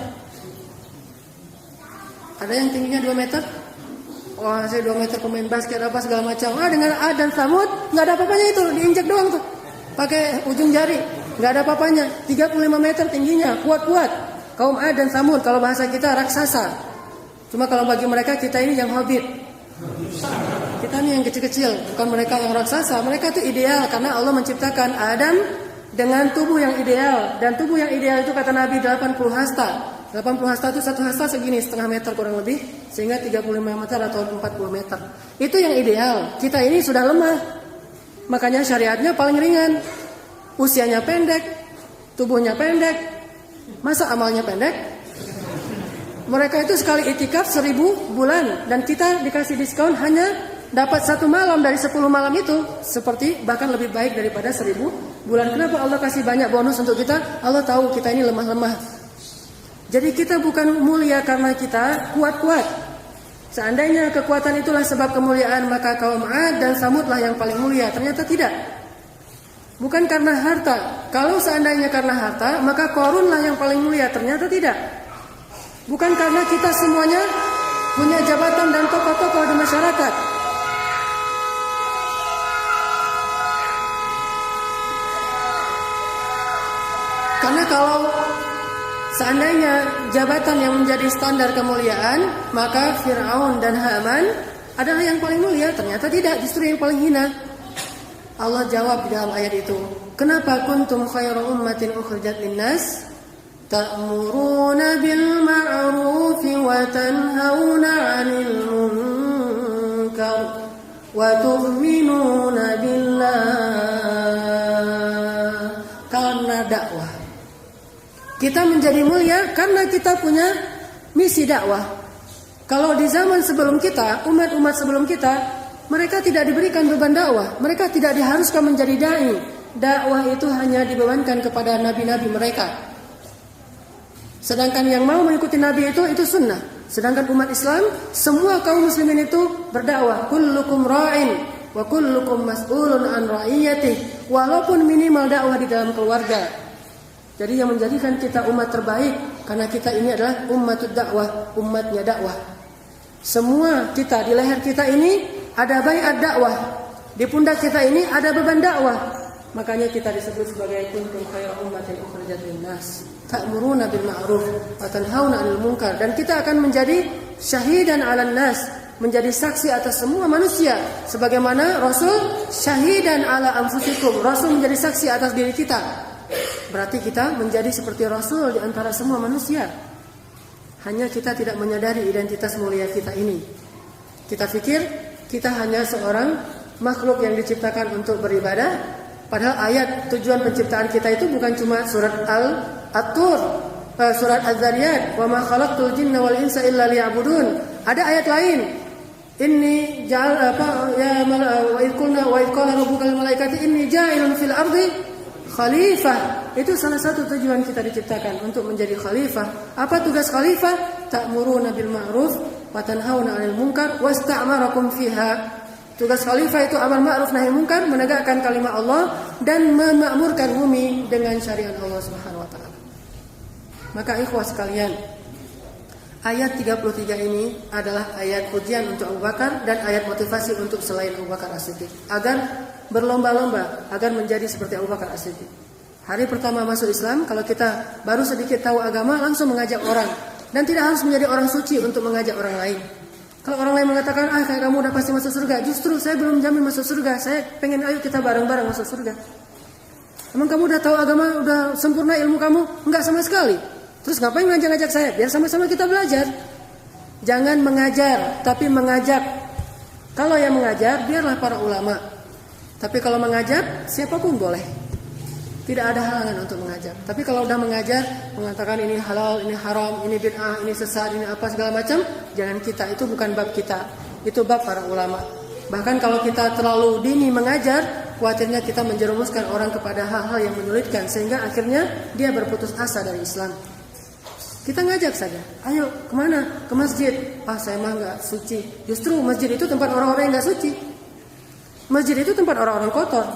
Ada yang tingginya 2 meter. Wah, saya 2 meter pemain basket apa segala macam. Dengan Ad dan Samud nggak ada apa-apanya itu, diinjak doang tuh. Pakai ujung jari, nggak ada apa-apanya. 35 meter tingginya, kuat-kuat. Kaum Ad dan Samud, kalau bahasa kita raksasa. Cuma kalau bagi mereka kita ini yang hobbit. Kita ini yang kecil-kecil, bukan mereka yang raksasa. Mereka itu ideal karena Allah menciptakan Adam dengan tubuh yang ideal. Dan tubuh yang ideal itu kata Nabi 80 hasta. 80 hasta itu satu hasta segini, setengah meter kurang lebih, sehingga 35 meter atau 40 meter. Itu yang ideal. Kita ini sudah lemah. Makanya syariatnya paling ringan. Usianya pendek, tubuhnya pendek. Masa amalnya pendek? Mereka itu sekali itikaf 1000 bulan. Dan kita dikasih diskon hanya dapat 1 malam dari 10 malam itu. Seperti bahkan lebih baik daripada 1000 bulan. Kenapa Allah kasih banyak bonus untuk kita? Allah tahu kita ini lemah-lemah. Jadi kita bukan mulia karena kita kuat-kuat. Seandainya kekuatan itulah sebab kemuliaan, maka kaum Ad dan Samudlah yang paling mulia. Ternyata tidak. Bukan karena harta. Kalau seandainya karena harta, maka Qarunlah yang paling mulia. Ternyata tidak. Bukan karena kita semuanya punya jabatan dan tokoh-tokoh di masyarakat. Karena kalau seandainya jabatan yang menjadi standar kemuliaan, maka Fir'aun dan Haman adalah yang paling mulia. Ternyata tidak, justru yang paling hina. Allah jawab di dalam ayat itu, kenapa kuntum khairu ummatin ukhrijat linnas ta'muruna bil ma'ruf wa tanhauna 'anil munkar wa tu'minuna billah. Karena dakwah kita menjadi mulia karena kita punya misi dakwah. Kalau di zaman sebelum kita, umat-umat sebelum kita, mereka tidak diberikan beban dakwah. Mereka tidak diharuskan menjadi dai. Dakwah itu hanya dibebankan kepada nabi-nabi mereka. Sedangkan yang mau mengikuti nabi itu sunnah. Sedangkan umat Islam, semua kaum muslimin itu berdakwah. Kullukum ra'in wa kullukum mas'ulun an ra'iyatih. Walaupun minimal dakwah di dalam keluarga. Jadi yang menjadikan kita umat terbaik karena kita ini adalah ummatud dakwah, umatnya dakwah. Semua kita di leher kita ini ada baiat dakwah. Di pundak kita ini ada beban dakwah. Makanya kita disebut sebagai kuntum khairu ummatin ukhrijat linnas ta'muruna bil ma'ruf wa tanhauna 'anil munkar. Dan kita akan menjadi syahidan 'alan nas, menjadi saksi atas semua manusia sebagaimana Rasul syahidan 'ala anfusikum. Rasul menjadi saksi atas diri kita. Berarti kita menjadi seperti Rasul di antara semua manusia. Hanya kita tidak menyadari identitas mulia kita ini. Kita pikir kita hanya seorang makhluk yang diciptakan untuk beribadah. Padahal ayat tujuan penciptaan kita itu bukan cuma surat At-Tur, surat Az-Zariyat, wa ma khalaqtul jinna wal insa illa liya'budun. Ada ayat lain. Inni ja'al wa idh qala rabbuka lil malaikati inni ja'ilun fil ardi khalifah. Itu salah satu tujuan kita diciptakan, untuk menjadi khalifah. Apa tugas khalifah? Ta'muruna bil ma'ruf wa tanhauna 'anil munkar wasta'marakum fiha. Tugas khalifah itu amar ma'ruf nahi munkar, menegakkan kalimat Allah dan memakmurkan bumi dengan syariat Allah Subhanahu wa taala. Maka ikhwah sekalian, ayat 33 ini adalah ayat pujian untuk Abu Bakar dan ayat motivasi untuk selain Abu Bakar As-Siddiq agar berlomba-lomba agar menjadi seperti Abu Bakar As-Siddiq. Hari pertama masuk Islam, kalau kita baru sedikit tahu agama, langsung mengajak orang. Dan tidak harus menjadi orang suci untuk mengajak orang lain. Kalau orang lain mengatakan, kayak kamu udah pasti masuk surga, justru saya belum jamin masuk surga. Saya pengen ayo kita bareng-bareng masuk surga. Emang kamu udah tahu agama, udah sempurna ilmu kamu? Enggak sama sekali. Terus ngapain ngajak-ngajak saya? Biar sama-sama kita belajar. Jangan mengajar, tapi mengajak. Kalau yang mengajar, biarlah para ulama. Tapi kalau mengajak, siapapun boleh. Tidak ada halangan untuk mengajar. Tapi kalau udah mengajar, mengatakan ini halal, ini haram, ini bid'ah, ini sesat, ini apa segala macam, jangan kita. Itu bukan bab kita. Itu bab para ulama. Bahkan kalau kita terlalu dini mengajar, khawatirnya kita menjerumuskan orang kepada hal-hal yang menyulitkan, sehingga akhirnya dia berputus asa dari Islam. Kita ngajak saja. Ayo kemana? Ke masjid. Saya mah nggak suci. Justru masjid itu tempat orang-orang yang nggak suci. Masjid itu tempat orang-orang kotor.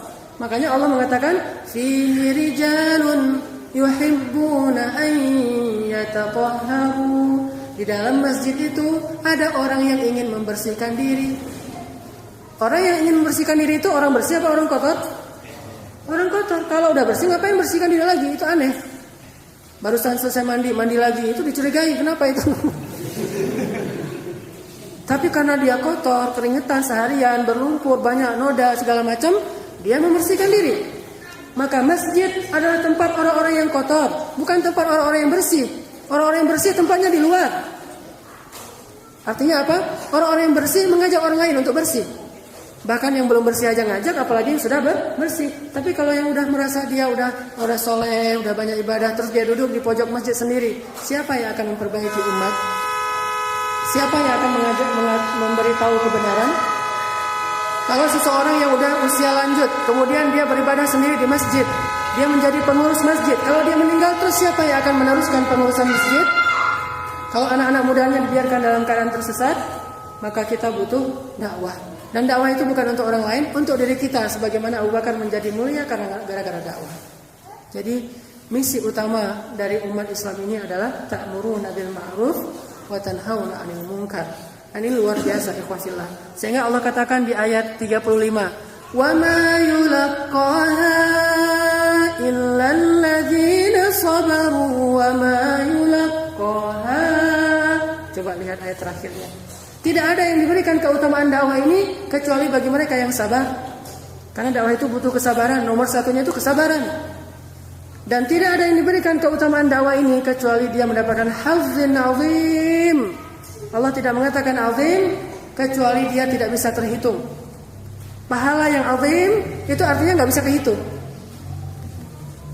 Makanya Allah mengatakan fihi rijalun yuhibbuna an yatatahharu. Di dalam masjid itu ada orang yang ingin membersihkan diri. Orang yang ingin membersihkan diri itu orang bersih apa orang kotor? Orang kotor. Kalau udah bersih ngapain bersihkan diri lagi? Itu aneh. Barusan selesai mandi lagi, itu dicurigai. Kenapa itu? Tapi karena dia kotor, keringetan seharian, berlumpur, banyak noda, segala macam, dia membersihkan diri. Maka masjid adalah tempat orang-orang yang kotor, bukan tempat orang-orang yang bersih. Orang-orang yang bersih tempatnya di luar. Artinya apa? Orang-orang yang bersih mengajak orang lain untuk bersih. Bahkan yang belum bersih aja ngajak, apalagi yang sudah bersih. Tapi kalau yang udah merasa dia udah soleh, udah banyak ibadah, terus dia duduk di pojok masjid sendiri, siapa yang akan memperbaiki umat? Siapa yang akan memberitahu kebenaran? Kalau seseorang yang udah usia lanjut, kemudian dia beribadah sendiri di masjid, dia menjadi pengurus masjid. Kalau dia meninggal, terus siapa yang akan meneruskan pengurusan masjid? Kalau anak-anak mudanya dibiarkan dalam keadaan tersesat, maka kita butuh dakwah. Dan dakwah itu bukan untuk orang lain, untuk diri kita. Sebagaimana Abu Bakar menjadi mulia karena gara-gara dakwah. Jadi misi utama dari umat Islam ini adalah ta'muruna bil ma'ruf wa tanhauna 'anil munkar. Ini luar biasa ikhwasillah. Sehingga Allah katakan di ayat 35, "Wa ma yulaqqaha illa alladziina sabaru wa ma yulaqqaha." Coba lihat ayat terakhirnya. Tidak ada yang diberikan keutamaan dakwah ini kecuali bagi mereka yang sabar. Karena dakwah itu butuh kesabaran. Nomor satunya itu kesabaran. Dan tidak ada yang diberikan keutamaan dakwah ini kecuali dia mendapatkan hazzin azim. Allah tidak mengatakan azim kecuali dia tidak bisa terhitung. Pahala yang azim itu artinya nggak bisa kehitung.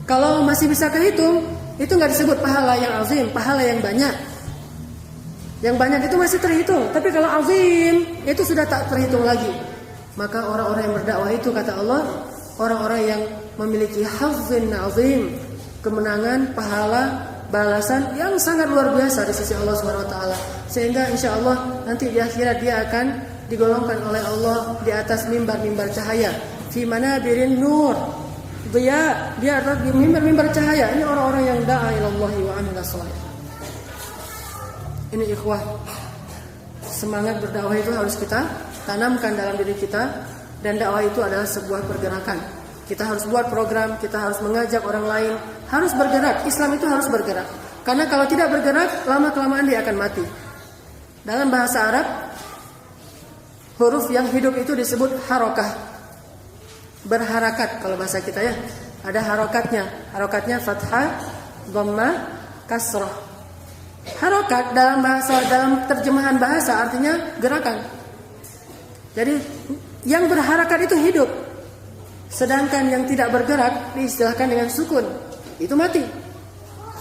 Kalau masih bisa kehitung, itu nggak disebut pahala yang azim, pahala yang banyak. Yang banyak itu masih terhitung, tapi kalau azim itu sudah tak terhitung lagi. Maka orang-orang yang berdakwah itu, kata Allah, orang-orang yang memiliki hazzin azim, kemenangan, pahala, balasan yang sangat luar biasa di sisi Allah SWT. Sehingga insya Allah nanti di akhirat dia akan digolongkan oleh Allah di atas mimbar-mimbar cahaya. Fi manabirin nur. Dia adalah di mimbar-mimbar cahaya. Ini orang-orang yang da'a ilallahi wa amila shalih. Ini ikhwah, semangat berdakwah itu harus kita tanamkan dalam diri kita. Dan dakwah itu adalah sebuah pergerakan. Kita harus buat program, kita harus mengajak orang lain, harus bergerak. Islam itu harus bergerak. Karena kalau tidak bergerak, lama-kelamaan dia akan mati. Dalam bahasa Arab, huruf yang hidup itu disebut harokah. Berharakat kalau bahasa kita ya. Ada harokatnya. Harokatnya fathah, dhammah, kasrah. Harokat dalam terjemahan bahasa artinya gerakan. Jadi yang berharakat itu hidup. Sedangkan yang tidak bergerak diistilahkan dengan sukun. Itu mati.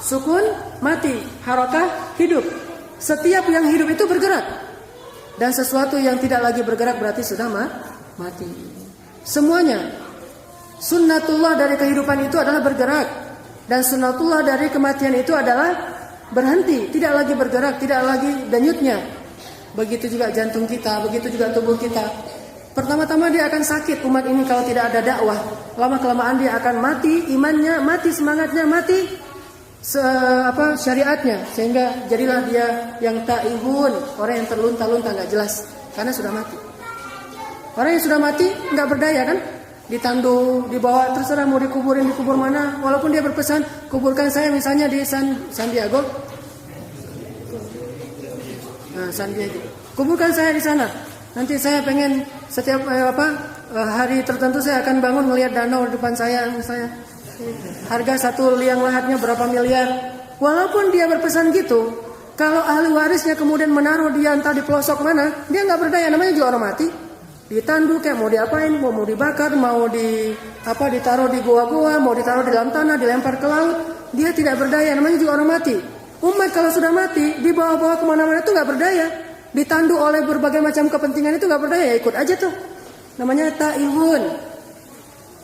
Sukun mati, harakah hidup. Setiap yang hidup itu bergerak. Dan sesuatu yang tidak lagi bergerak berarti sudah mati. Semuanya. Sunnatullah dari kehidupan itu adalah bergerak. Dan sunnatullah dari kematian itu adalah berhenti, tidak lagi bergerak, tidak lagi denyutnya. Begitu juga jantung kita, begitu juga tubuh kita. Pertama-tama dia akan sakit umat ini kalau tidak ada dakwah. Lama-kelamaan dia akan mati imannya, mati semangatnya, mati syariatnya. Sehingga jadilah dia yang taihun, orang yang terlunta-lunta nggak jelas karena sudah mati. Orang yang sudah mati nggak berdaya kan? Ditandu, dibawa, terserah mau dikuburin di kubur mana. Walaupun dia berpesan, kuburkan saya misalnya di San Diego. Nah, San Diego. Kuburkan saya di sana. Nanti saya pengen setiap hari tertentu saya akan bangun melihat danau di depan saya. Harga satu liang lahatnya berapa miliar. Walaupun dia berpesan gitu, kalau ahli warisnya kemudian menaruh dia entah di pelosok mana, dia nggak berdaya. Namanya juga orang mati. Ditandu kayak mau diapain, mau dibakar, mau ditaruh di gua-gua, mau ditaruh di dalam tanah, dilempar ke laut, dia tidak berdaya. Namanya juga orang mati. Umat kalau sudah mati, dibawa-bawa kemana-mana itu nggak berdaya. Ditandu oleh berbagai macam kepentingan itu nggak berdaya, ya ikut aja tuh. Namanya taihun.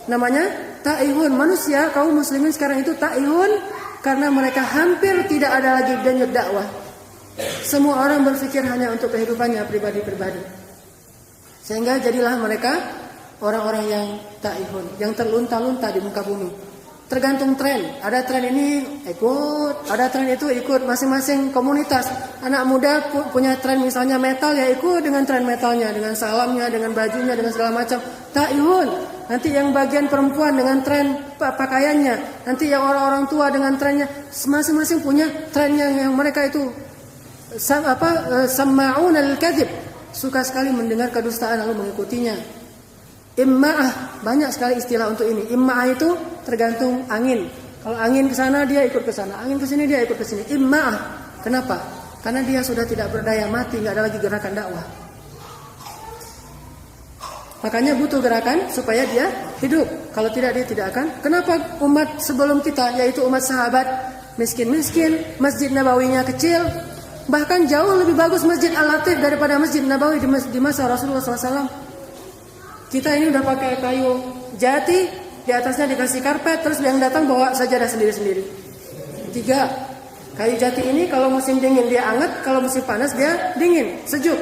Namanya taihun. Manusia kaum muslimin sekarang itu taihun karena mereka hampir tidak ada lagi denyut dakwah. Semua orang berpikir hanya untuk kehidupannya pribadi-pribadi. Sehingga jadilah mereka orang-orang yang taihun, yang terlunta-lunta di muka bumi. tergantung tren. Ada tren ini ikut, ada tren itu ikut, masing-masing komunitas. Anak muda punya tren misalnya metal, ya ikut dengan tren metalnya, dengan salamnya, dengan bajunya, dengan segala macam. Ta'ihun. Nanti yang bagian perempuan dengan tren pakaiannya, nanti yang orang-orang tua dengan trennya. Masing-masing punya trennya yang mereka itu sama'un al-kadhib, suka sekali mendengar kedustaan lalu mengikutinya. Imma'ah, banyak sekali istilah untuk ini. Imma'ah itu tergantung angin. Kalau angin ke sana dia ikut ke sana, angin ke sini dia ikut ke sini. Imma'ah. Kenapa? Karena dia sudah tidak berdaya, mati, enggak ada lagi gerakan dakwah. Makanya butuh gerakan supaya dia hidup. Kalau tidak dia tidak akan. Kenapa umat sebelum kita, yaitu umat sahabat, miskin-miskin, Masjid Nabawinya kecil, bahkan jauh lebih bagus Masjid Al-Latif daripada Masjid Nabawi di masa Rasulullah SAW. Kita ini udah pakai kayu jati, di atasnya dikasih karpet, terus yang datang bawa sajadah sendiri-sendiri. 3. Kayu jati ini kalau musim dingin dia hangat, kalau musim panas dia dingin, sejuk.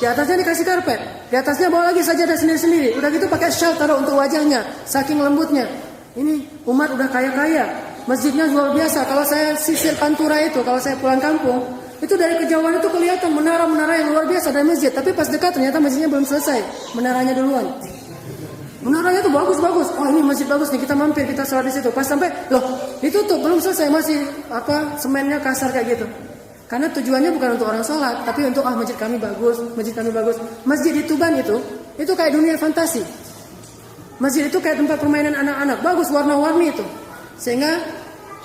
Di atasnya dikasih karpet, di atasnya bawa lagi sajadah sendiri-sendiri. Udah gitu pakai shawl taruh untuk wajahnya, saking lembutnya. Ini umat udah kaya-kaya. Masjidnya luar biasa. Kalau saya sisir Pantura itu, kalau saya pulang kampung, itu dari kejauhan itu kelihatan menara-menara yang luar biasa dari masjid. Tapi pas dekat ternyata masjidnya belum selesai, menaranya duluan. Menaranya tuh bagus-bagus. Oh ini masjid bagus nih, kita mampir, kita sholat di situ. Pas sampai, loh ditutup, belum selesai, masih semennya kasar kayak gitu. Karena tujuannya bukan untuk orang sholat, tapi untuk masjid kami bagus, masjid kami bagus. Masjid di Tuban itu kayak dunia fantasi. Masjid itu kayak tempat permainan anak-anak, bagus warna-warni itu. Sehingga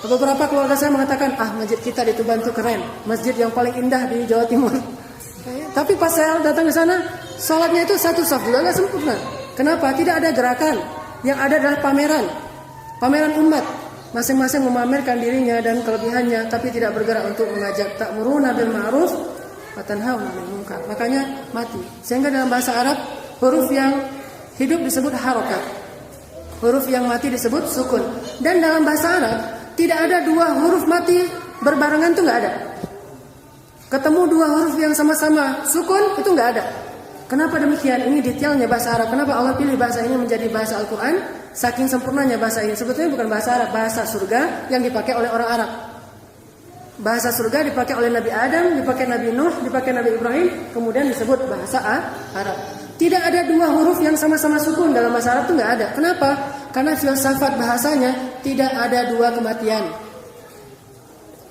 beberapa keluarga saya mengatakan, masjid kita di Tuban itu keren, masjid yang paling indah di Jawa Timur. Tapi pas saya datang ke sana, sholatnya itu satu saf juga nggak sempurna. Kenapa? Tidak ada gerakan. Yang ada adalah pameran umat. Masing-masing memamerkan dirinya dan kelebihannya, tapi tidak bergerak untuk mengajak. Ta'muruna bil ma'ruf wa tanhauna 'anil munkar. Makanya mati. Sehingga dalam bahasa Arab, huruf yang hidup disebut harokat, huruf yang mati disebut sukun. Dan dalam bahasa Arab tidak ada dua huruf mati berbarengan, itu nggak ada. Ketemu dua huruf yang sama-sama sukun itu nggak ada. Kenapa demikian? Ini detailnya bahasa Arab. Kenapa Allah pilih bahasa ini menjadi bahasa Al-Quran? Saking sempurnanya bahasa ini. Sebetulnya bukan bahasa Arab, bahasa surga yang dipakai oleh orang Arab. Bahasa surga dipakai oleh Nabi Adam, dipakai Nabi Nuh, dipakai Nabi Ibrahim, kemudian disebut bahasa Arab. Tidak ada dua huruf yang sama-sama sukun dalam bahasa Arab, itu nggak ada. Kenapa? Karena filsafat bahasanya tidak ada dua kematian.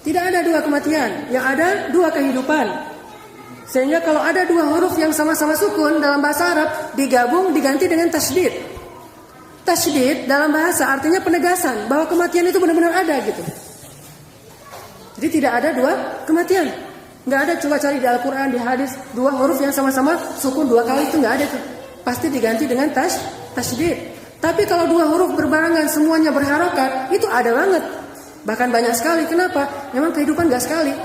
Tidak ada dua kematian, yang ada dua kehidupan. Sehingga kalau ada dua huruf yang sama-sama sukun dalam bahasa Arab, digabung diganti dengan tasydid. Tasydid dalam bahasa artinya penegasan bahwa kematian itu benar-benar ada gitu. Jadi tidak ada dua kematian. Nggak ada, coba cari di Al-Quran, di hadis, dua huruf yang sama-sama sukun dua kali, itu nggak ada tuh. Pasti diganti dengan tasydid. Tapi kalau dua huruf berbarengan semuanya berharokat, itu ada banget. Bahkan banyak sekali. Kenapa? Memang kehidupan nggak sekali.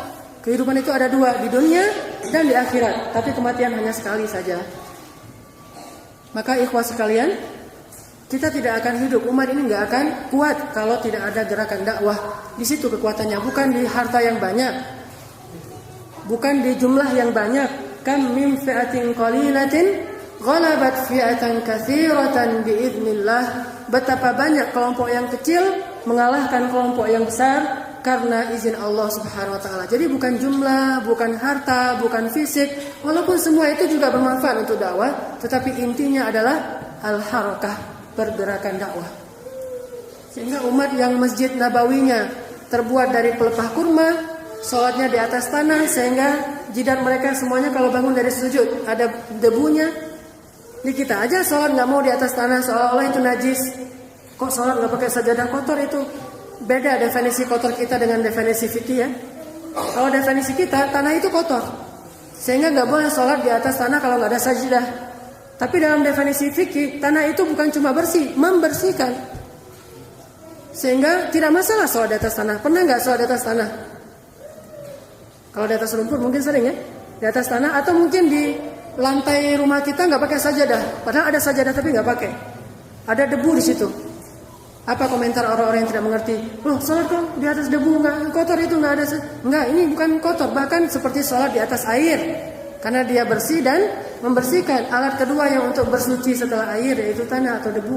Kehidupan itu ada dua, di dunia dan di akhirat. Tapi kematian hanya sekali saja. Maka ikhwah sekalian, kita tidak akan hidup, umat ini nggak akan kuat kalau tidak ada gerakan dakwah. Di situ kekuatannya, bukan di harta yang banyak, bukan di jumlah yang banyak. Kam min fi'atin qalilatin ghalabat fi'atan katsiratan biidznillah. Betapa banyak kelompok yang kecil mengalahkan kelompok yang besar karena izin Allah Subhanahu wa taala. Jadi bukan jumlah, bukan harta, bukan fisik, walaupun semua itu juga bermanfaat untuk dakwah, tetapi intinya adalah al-harakah, pergerakan dakwah. Sehingga umat yang Masjid Nabawinya terbuat dari pelepah kurma, sholatnya di atas tanah, sehingga jidat mereka semuanya kalau bangun dari sujud ada debunya. Di kita aja sholat nggak mau di atas tanah, seolah-olah itu najis. Kok sholat nggak pakai sajadah kotor? Itu beda definisi kotor kita dengan definisi fikih ya. Kalau definisi kita, tanah itu kotor, sehingga nggak boleh sholat di atas tanah kalau nggak ada sajadah. Tapi dalam definisi fikih, tanah itu bukan cuma bersih, membersihkan. Sehingga tidak masalah sholat di atas tanah. Pernah nggak sholat di atas tanah? Kalau di atas lumpur mungkin sering ya, di atas tanah, atau mungkin di lantai rumah kita nggak pakai sajadah, padahal ada sajadah tapi nggak pakai, ada debu di situ. Apa komentar orang-orang yang tidak mengerti? Loh, sholat kok di atas debu, nggak kotor itu, nggak ada. Nggak, ini bukan kotor, bahkan seperti sholat di atas air, karena dia bersih dan membersihkan. Alat kedua yang untuk bersuci setelah air yaitu tanah atau debu.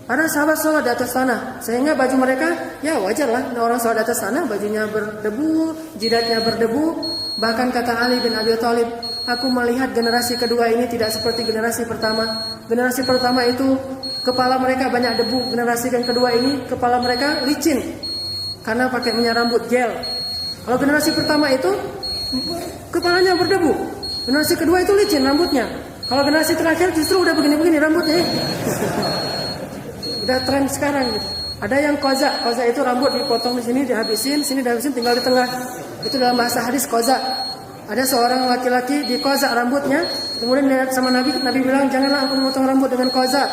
Ada sahabat sholat di atas tanah, sehingga baju mereka, ya wajarlah orang sholat di atas tanah, bajunya berdebu, jidatnya berdebu. Bahkan kata Ali bin Abi Thalib, aku melihat generasi kedua ini tidak seperti generasi pertama. Generasi pertama itu kepala mereka banyak debu, generasi yang kedua ini kepala mereka licin karena pakai minyak rambut gel. Kalau generasi pertama itu kepalanya berdebu, generasi kedua itu licin rambutnya. Kalau generasi terakhir justru udah begini-begini rambutnya. Udah tren sekarang gitu. Ada yang koza itu rambut dipotong di sini dihabisin, sini dihabisin tinggal di tengah. Itu dalam bahasa hadis koza. Ada seorang laki-laki di koza rambutnya, kemudian lihat sama Nabi bilang janganlah aku memotong rambut dengan koza.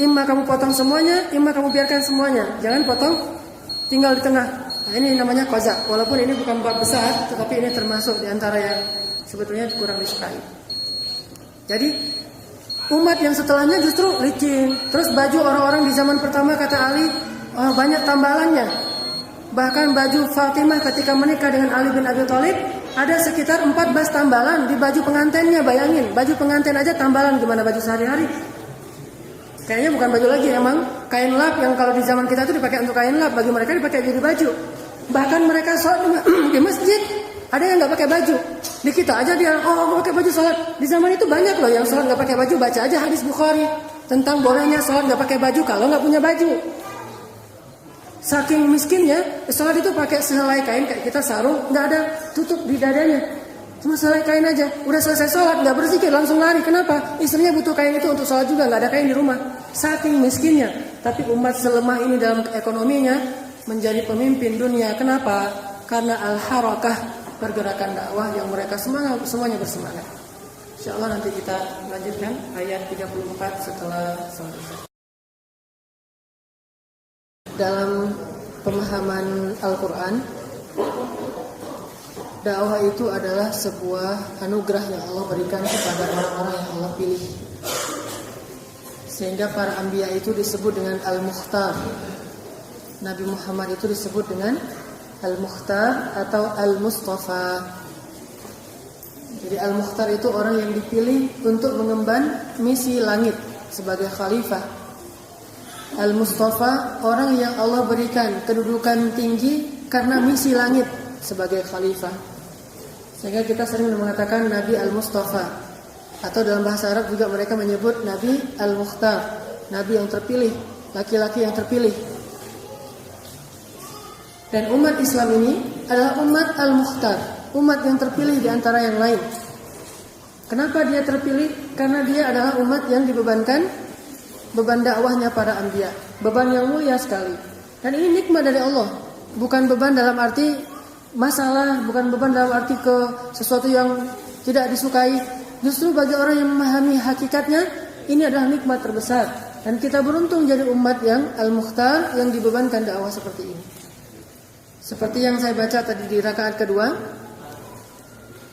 Imma kamu potong semuanya, imma kamu biarkan semuanya. Jangan potong, tinggal di tengah. Nah, ini namanya koza. Walaupun ini bukan bab besar, tetapi ini termasuk di antara yang sebetulnya kurang disukai. Jadi umat yang setelahnya justru licin. Terus baju orang-orang di zaman pertama kata Ali banyak tambalannya. Bahkan baju Fatimah ketika menikah dengan Ali bin Abi Thalib ada sekitar 14 tambalan di baju pengantinnya. Bayangin, baju pengantin aja tambalan, gimana baju sehari-hari? Kayaknya bukan baju lagi, emang kain lap yang kalau di zaman kita itu dipakai untuk kain lap, bagi mereka dipakai jadi baju. Bahkan mereka sholat di masjid ada yang nggak pakai baju. Di kita aja dia pakai baju sholat. Di zaman itu banyak loh yang sholat nggak pakai baju. Baca aja hadis Bukhari tentang bolehnya sholat nggak pakai baju kalau nggak punya baju. Saking miskinnya, sholat itu pakai sehelai kain kayak kita sarung, nggak ada tutup di dadanya, cuma sehelai kain aja. Udah selesai sholat nggak berzikir langsung lari. Kenapa? Istrinya butuh kain itu untuk sholat juga, nggak ada kain di rumah. Saking miskinnya, tapi umat selemah ini dalam ekonominya menjadi pemimpin dunia. Kenapa? Karena al-harakah, pergerakan dakwah yang mereka semuanya bersemangat. Insyaallah nanti kita lanjutkan ayat 34 setelah sholat Isya. Dalam pemahaman Al-Quran, dakwah itu adalah sebuah anugerah yang Allah berikan kepada orang-orang yang Allah pilih. Sehingga para anbiya itu disebut dengan Al-Mukhtar. Nabi Muhammad itu disebut dengan Al-Mukhtar atau Al-Mustafa. Jadi Al-Mukhtar itu orang yang dipilih untuk mengemban misi langit sebagai khalifah. Al-Mustafa orang yang Allah berikan kedudukan tinggi karena misi langit sebagai khalifah. Sehingga kita sering mengatakan Nabi Al-Mustafa. Atau dalam bahasa Arab juga mereka menyebut Nabi Al-Mukhtar, Nabi yang terpilih, laki-laki yang terpilih. Dan umat Islam ini adalah umat Al-Mukhtar, umat yang terpilih di antara yang lain. Kenapa dia terpilih? Karena dia adalah umat yang dibebankan beban dakwahnya para anbiya, beban yang mulia sekali. Dan ini nikmat dari Allah, bukan beban dalam arti masalah, bukan beban dalam arti ke sesuatu yang tidak disukai. Justru bagi orang yang memahami hakikatnya, ini adalah nikmat terbesar. Dan kita beruntung jadi umat yang Al-Mukhtar, yang dibebankan dakwah seperti ini. Seperti yang saya baca tadi di rakaat kedua,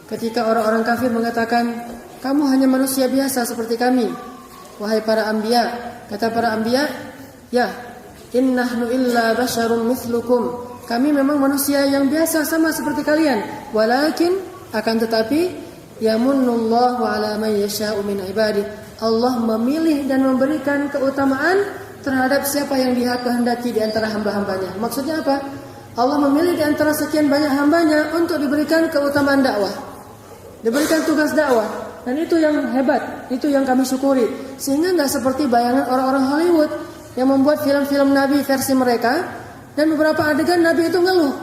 ketika orang-orang kafir mengatakan, kamu hanya manusia biasa seperti kami, wahai para anbiya. Kata para anbiya, ya, innahnu illa basyarun mithlukum. Kami memang manusia yang biasa sama seperti kalian. Walakin, akan tetapi, yamunnullahu ala man yasha'u min ibadih. Allah memilih dan memberikan keutamaan terhadap siapa yang Dia kehendaki di antara hamba-hambanya. Maksudnya apa? Allah memilih di antara sekian banyak hambanya untuk diberikan keutamaan dakwah, diberikan tugas dakwah. Dan itu yang hebat, itu yang kami syukuri. Sehingga gak seperti bayangan orang-orang Hollywood yang membuat film-film Nabi versi mereka. Dan beberapa adegan Nabi itu ngeluh.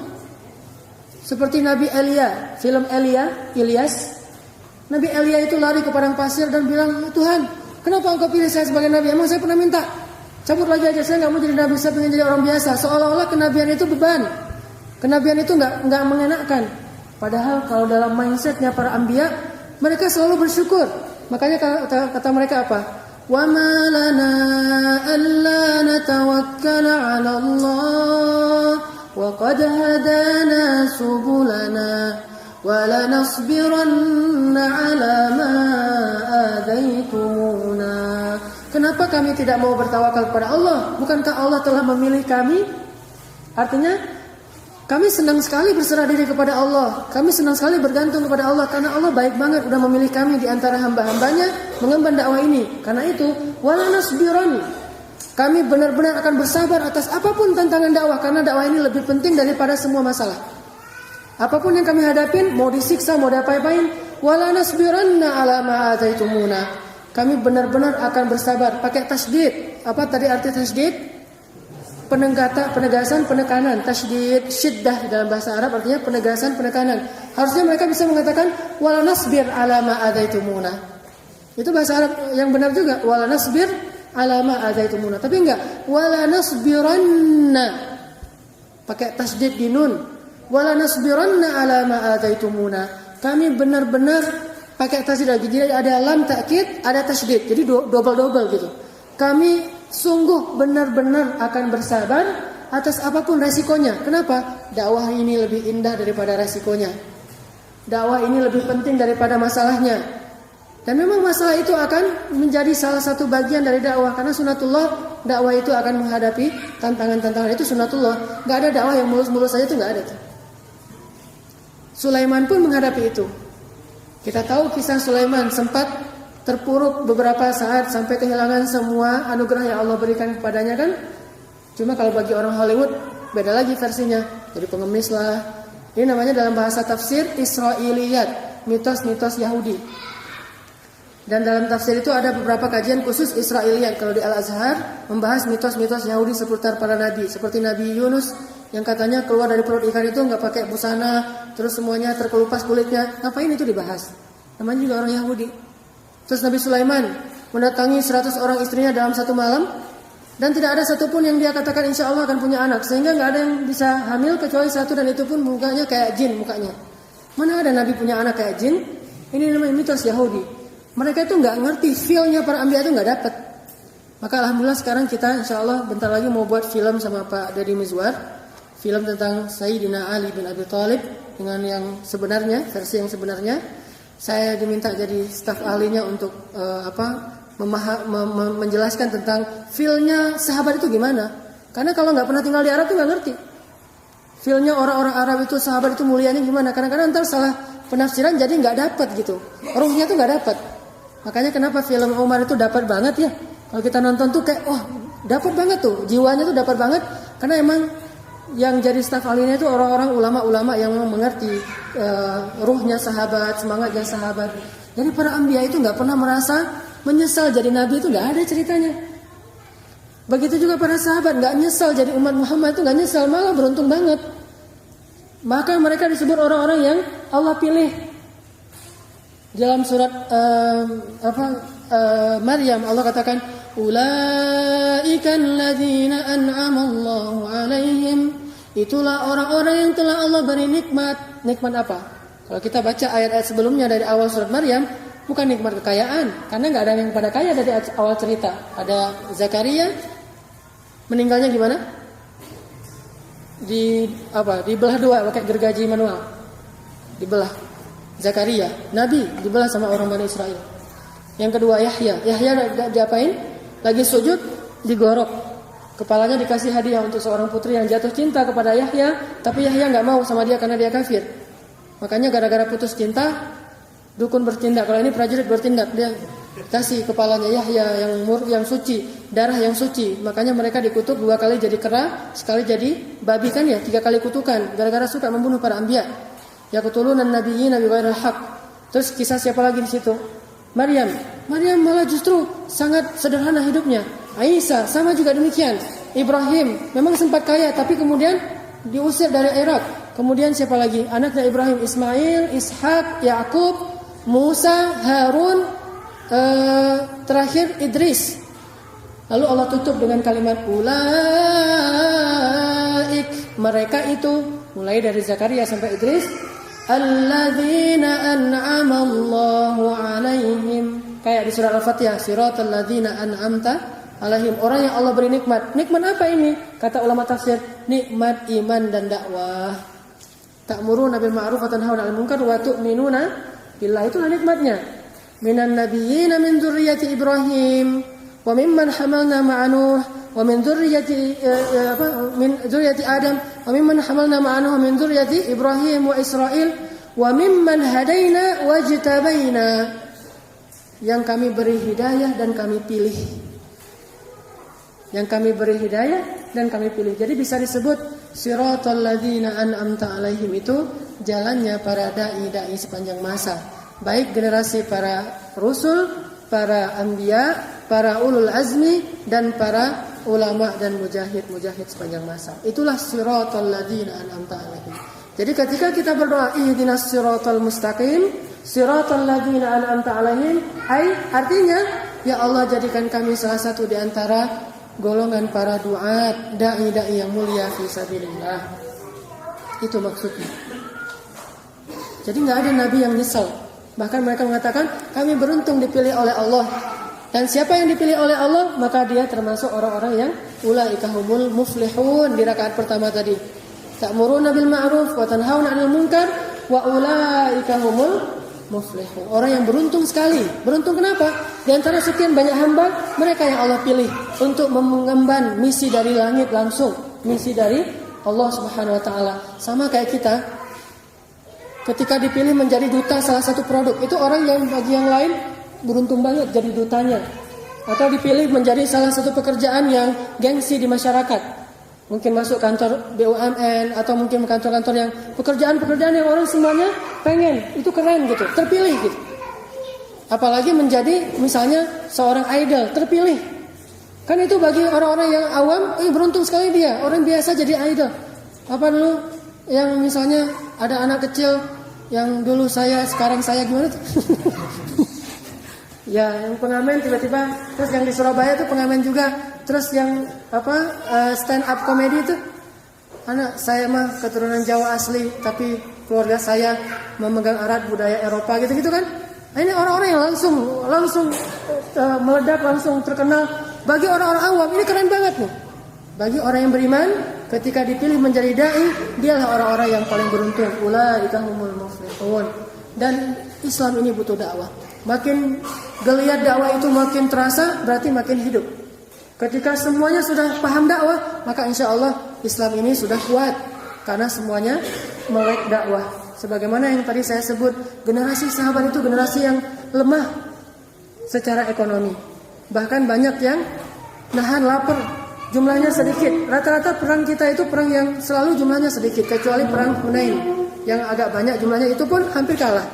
Seperti Nabi Elia, film Ilyas. Nabi Elia itu lari ke padang pasir dan bilang, Tuhan, kenapa engkau pilih saya sebagai Nabi? Emang saya pernah minta? Cabut lagi aja, saya gak mau jadi Nabi, saya pengen jadi orang biasa. Seolah-olah kenabian itu beban, kenabian itu gak mengenakkan. Padahal kalau dalam mindsetnya para anbiya, mereka selalu bersyukur. Makanya kata mereka apa? Wa ma lana alla natawakkala 'ala Allah wa qad hadana subulana wa lanasbiranna 'ala ma adaitumuna. Kenapa kami tidak mau bertawakal kepada Allah? Bukankah Allah telah memilih kami? Artinya kami senang sekali berserah diri kepada Allah. Kami senang sekali bergantung kepada Allah. Karena Allah baik banget udah memilih kami di antara hamba-hambanya mengemban dakwah ini. Karena itu, wala nasbiran. Kami benar-benar akan bersabar atas apapun tantangan dakwah, karena dakwah ini lebih penting daripada semua masalah. Apapun yang kami hadapin, mau disiksa, mau diapa-apain, wala nasbiranna ala ma ataitumuna. Kami benar-benar akan bersabar. Pakai tasydid. Apa tadi arti tasydid? Penegasan, penekanan. Tasydid, syiddah dalam bahasa Arab artinya penegasan, penekanan. Harusnya mereka bisa mengatakan wala nasbir ala ma ataitumuna. Itu bahasa Arab yang benar juga. Wala nasbir ala ma ataitumuna. Tapi enggak. Wala nasbiranna. Pakai tasydid di nun. Wala nasbiranna ala ma ataitumuna. Kami benar-benar pakai tasydid lagi. Jadi ada lam takkid, ada tasydid. Jadi double gitu. Kami sungguh benar-benar akan bersabar atas apapun resikonya. Kenapa? Dakwah ini lebih indah daripada resikonya. Dakwah ini lebih penting daripada masalahnya. Dan memang masalah itu akan menjadi salah satu bagian dari dakwah. Karena sunatullah, dakwah itu akan menghadapi tantangan-tantangan. Itu sunatullah. Gak ada dakwah yang mulus-mulus saja, itu gak ada. Sulaiman pun menghadapi itu. Kita tahu kisah Sulaiman sempat terpuruk beberapa saat sampai kehilangan semua anugerah yang Allah berikan kepadanya kan. Cuma kalau bagi orang Hollywood beda lagi versinya. Jadi pengemis lah. Ini namanya dalam bahasa tafsir Israiliyat, mitos-mitos Yahudi. Dan dalam tafsir itu ada beberapa kajian khusus Israiliyat. Kalau di Al-Azhar membahas mitos-mitos Yahudi seputar para nabi. Seperti Nabi Yunus yang katanya keluar dari perut ikan itu nggak pakai busana, terus semuanya terkelupas kulitnya. Ngapain itu dibahas? Namanya juga orang Yahudi. Terus Nabi Sulaiman mendatangi 100 orang istrinya dalam satu malam, dan tidak ada satupun yang dia katakan insya Allah akan punya anak, sehingga nggak ada yang bisa hamil kecuali satu, dan itu pun mukanya kayak jin mukanya. Mana ada Nabi punya anak kayak jin? Ini namanya mitos Yahudi. Mereka itu nggak ngerti, feel-nya para anbiya itu nggak dapat. Maka alhamdulillah sekarang kita insya Allah bentar lagi mau buat film sama Pak Deddy Mizwar, film tentang Sayyidina Ali bin Abi Thalib dengan yang sebenarnya, versi yang sebenarnya. Saya diminta jadi staf ahlinya untuk menjelaskan tentang feel-nya sahabat itu gimana. Karena kalau nggak pernah tinggal di Arab tuh nggak ngerti. Feel-nya orang-orang Arab itu, sahabat itu mulianya gimana. Kadang-kadang ntar salah penafsiran jadi nggak dapat gitu. Ruhnya tuh nggak dapat. Makanya kenapa film Umar itu dapat banget ya. Kalau kita nonton tuh kayak dapat banget tuh, jiwanya tuh dapat banget. Karena emang yang jadi staf ahlinya itu orang-orang ulama-ulama yang memang mengerti ruhnya sahabat, semangatnya sahabat. Jadi para anbiya itu nggak pernah merasa menyesal jadi nabi, itu nggak ada ceritanya. Begitu juga para sahabat nggak nyesal jadi umat Muhammad, itu nggak nyesal, malah beruntung banget. Maka mereka disebut orang-orang yang Allah pilih. Dalam surat Maryam Allah katakan ulaiikal ladzina an'ama Allahu 'alaihim. Itulah orang-orang yang telah Allah beri nikmat. Nikmat apa? Kalau kita baca ayat-ayat sebelumnya dari awal surat Maryam, bukan nikmat kekayaan, karena enggak ada yang pada kaya dari awal cerita. Ada Zakaria meninggalnya gimana? Dibelah dua pakai gergaji manual. Dibelah. Zakaria, Nabi dibelah sama orang Bani Israel. Yang kedua Yahya diapain? Lagi sujud, digorok. Kepalanya dikasih hadiah untuk seorang putri yang jatuh cinta kepada Yahya, tapi Yahya nggak mau sama dia karena dia kafir. Makanya gara-gara putus cinta, dukun bertindak. Kalau ini prajurit bertindak, dia kasih kepalanya Yahya yang suci, darah yang suci. Makanya mereka dikutuk 2 kali jadi kera, sekali jadi babi kan ya, 3 kali kutukan. Gara-gara suka membunuh para anbiya. Yaqtuluna an-nabiyina bighairil haqq. Terus kisah siapa lagi di situ? Maryam malah justru sangat sederhana hidupnya. Aisyah sama juga demikian. Ibrahim memang sempat kaya tapi kemudian diusir dari Irak. Kemudian siapa lagi? Anaknya Ibrahim, Ismail, Ishak, Yakub, Musa, Harun, terakhir Idris. Lalu Allah tutup dengan kalimat ulaik, mereka itu, mulai dari Zakaria sampai Idris, alladzina an'ama Allahu 'alaihim. Kayak di surah Al-Fatihah, siratal ladzina an'amta 'alaihim, orang yang Allah beri nikmat. Nikmat apa ini? Kata ulama tafsir, nikmat iman dan dakwah. Ta'muruna bil ma'ruf wa tanhauna 'anil munkar wa tu'minuna billah, itulah nikmatnya. Minan nabiyyina min dzurriyyati Ibrahim wa mimman hamalna ma'a Nuh wa min dzurriyyati Adam wa mimman hamalna ma'a Nuh wa min dzurriyyati Ibrahim wa Israil wa mimman hadaina wajtabaina, yang kami beri hidayah dan kami pilih. yang kami beri hidayah dan kami pilih. Jadi bisa disebut siratal ladzina an'amta alaihim itu jalannya para dai sepanjang masa, baik generasi para rasul, para anbiya, para ulul azmi dan para ulama dan mujahid sepanjang masa. Itulah siratal ladzina an'amta alaihim. Jadi ketika kita berdoa ihdinas siratal mustaqim, siratal ladzina an'amta alaihim, artinya ya Allah jadikan kami salah satu di antara golongan para duat, dai yang mulia fi sabilillah. Itu maksudnya. Jadi enggak ada nabi yang nyesal. Bahkan mereka mengatakan kami beruntung dipilih oleh Allah. Dan siapa yang dipilih oleh Allah, maka dia termasuk orang-orang yang ulaika humul muflihun di rakaat pertama tadi. Ta'muruna bil ma'ruf wa tanhauna 'anil munkar wa ulaika humul muflihun. Orang yang beruntung sekali. Beruntung kenapa? Di antara sekian banyak hamba, mereka yang Allah pilih untuk mengemban misi dari langit langsung, misi dari Allah Subhanahu wa taala. Sama kayak kita. Ketika dipilih menjadi duta salah satu produk, itu orang yang bagi yang lain beruntung banget jadi dutanya. Atau dipilih menjadi salah satu pekerjaan yang gengsi di masyarakat. Mungkin masuk kantor BUMN atau mungkin kantor-kantor yang pekerjaan-pekerjaan yang orang semuanya pengen, itu keren gitu, terpilih gitu. Apalagi menjadi misalnya seorang idol, terpilih. Kan itu bagi orang-orang yang awam, beruntung sekali dia, orang biasa jadi idol. Apa dulu yang misalnya ada anak kecil yang dulu saya, sekarang saya gimana tuh? Ya, yang pengamen tiba-tiba, terus yang di Surabaya itu pengamen juga, terus yang stand up comedy itu, anak saya mah keturunan Jawa asli, tapi keluarga saya memegang erat budaya Eropa gitu-gitu kan. Nah, ini orang-orang yang langsung meledak, langsung terkenal. Bagi orang-orang awam ini keren banget nih. Bagi orang yang beriman, ketika dipilih menjadi dai, dialah orang-orang yang paling beruntung. Ulaika humul muflihun. Dan Islam ini butuh dakwah. Makin geliat dakwah itu makin terasa, berarti makin hidup. Ketika semuanya sudah paham dakwah, maka insya Allah Islam ini sudah kuat. Karena semuanya melek dakwah. Sebagaimana yang tadi saya sebut, generasi sahabat itu generasi yang lemah secara ekonomi. Bahkan banyak yang nahan lapar, jumlahnya sedikit. Rata-rata perang kita itu perang yang selalu jumlahnya sedikit, kecuali perang Hunain yang agak banyak jumlahnya, itu pun hampir kalah.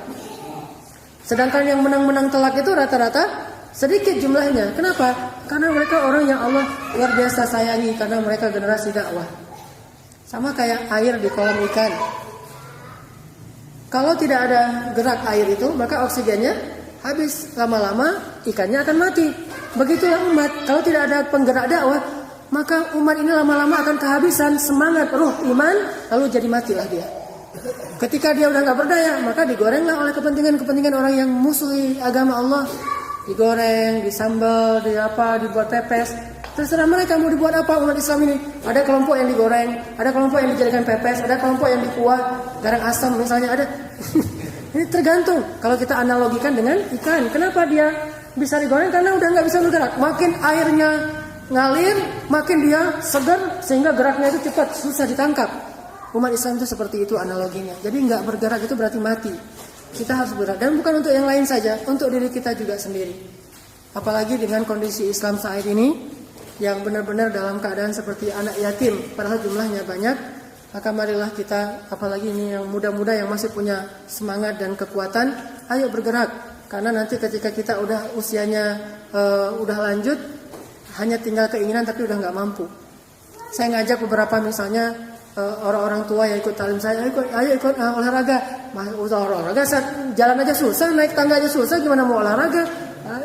Sedangkan yang menang-menang telak itu rata-rata sedikit jumlahnya. Kenapa? Karena mereka orang yang Allah luar biasa sayangi, karena mereka generasi dakwah. Sama kayak air di kolam ikan. Kalau tidak ada gerak air itu, maka oksigennya habis. Lama-lama ikannya akan mati. Begitulah umat. Kalau tidak ada penggerak dakwah, maka umat ini lama-lama akan kehabisan semangat, ruh, iman, lalu jadi matilah dia. Ketika dia udah gak berdaya, maka digorenglah oleh kepentingan-kepentingan orang yang musuhi agama Allah. Digoreng, disambal, dibuat pepes. Terserah mereka mau dibuat apa umat Islam ini. Ada kelompok yang digoreng, ada kelompok yang dijadikan pepes, ada kelompok yang dikuah, garang asam misalnya ada. Ini tergantung. Kalau kita analogikan dengan ikan, kenapa dia bisa digoreng? Karena udah gak bisa bergerak. Makin airnya ngalir, makin dia segar, sehingga geraknya itu cepat, susah ditangkap. Umat Islam itu seperti itu analoginya. Jadi nggak bergerak itu berarti mati. Kita harus bergerak. Dan bukan untuk yang lain saja, untuk diri kita juga sendiri. Apalagi dengan kondisi Islam saat ini, yang benar-benar dalam keadaan seperti anak yatim, padahal jumlahnya banyak. Maka marilah kita, apalagi ini yang muda-muda yang masih punya semangat dan kekuatan, ayo bergerak. Karena nanti ketika kita udah usianya udah lanjut, hanya tinggal keinginan tapi udah nggak mampu. Saya ngajak beberapa misalnya orang-orang tua yang ikut talim saya, ayo ikut olahraga. Olahraga jalan aja susah, naik tangga aja susah, gimana mau olahraga?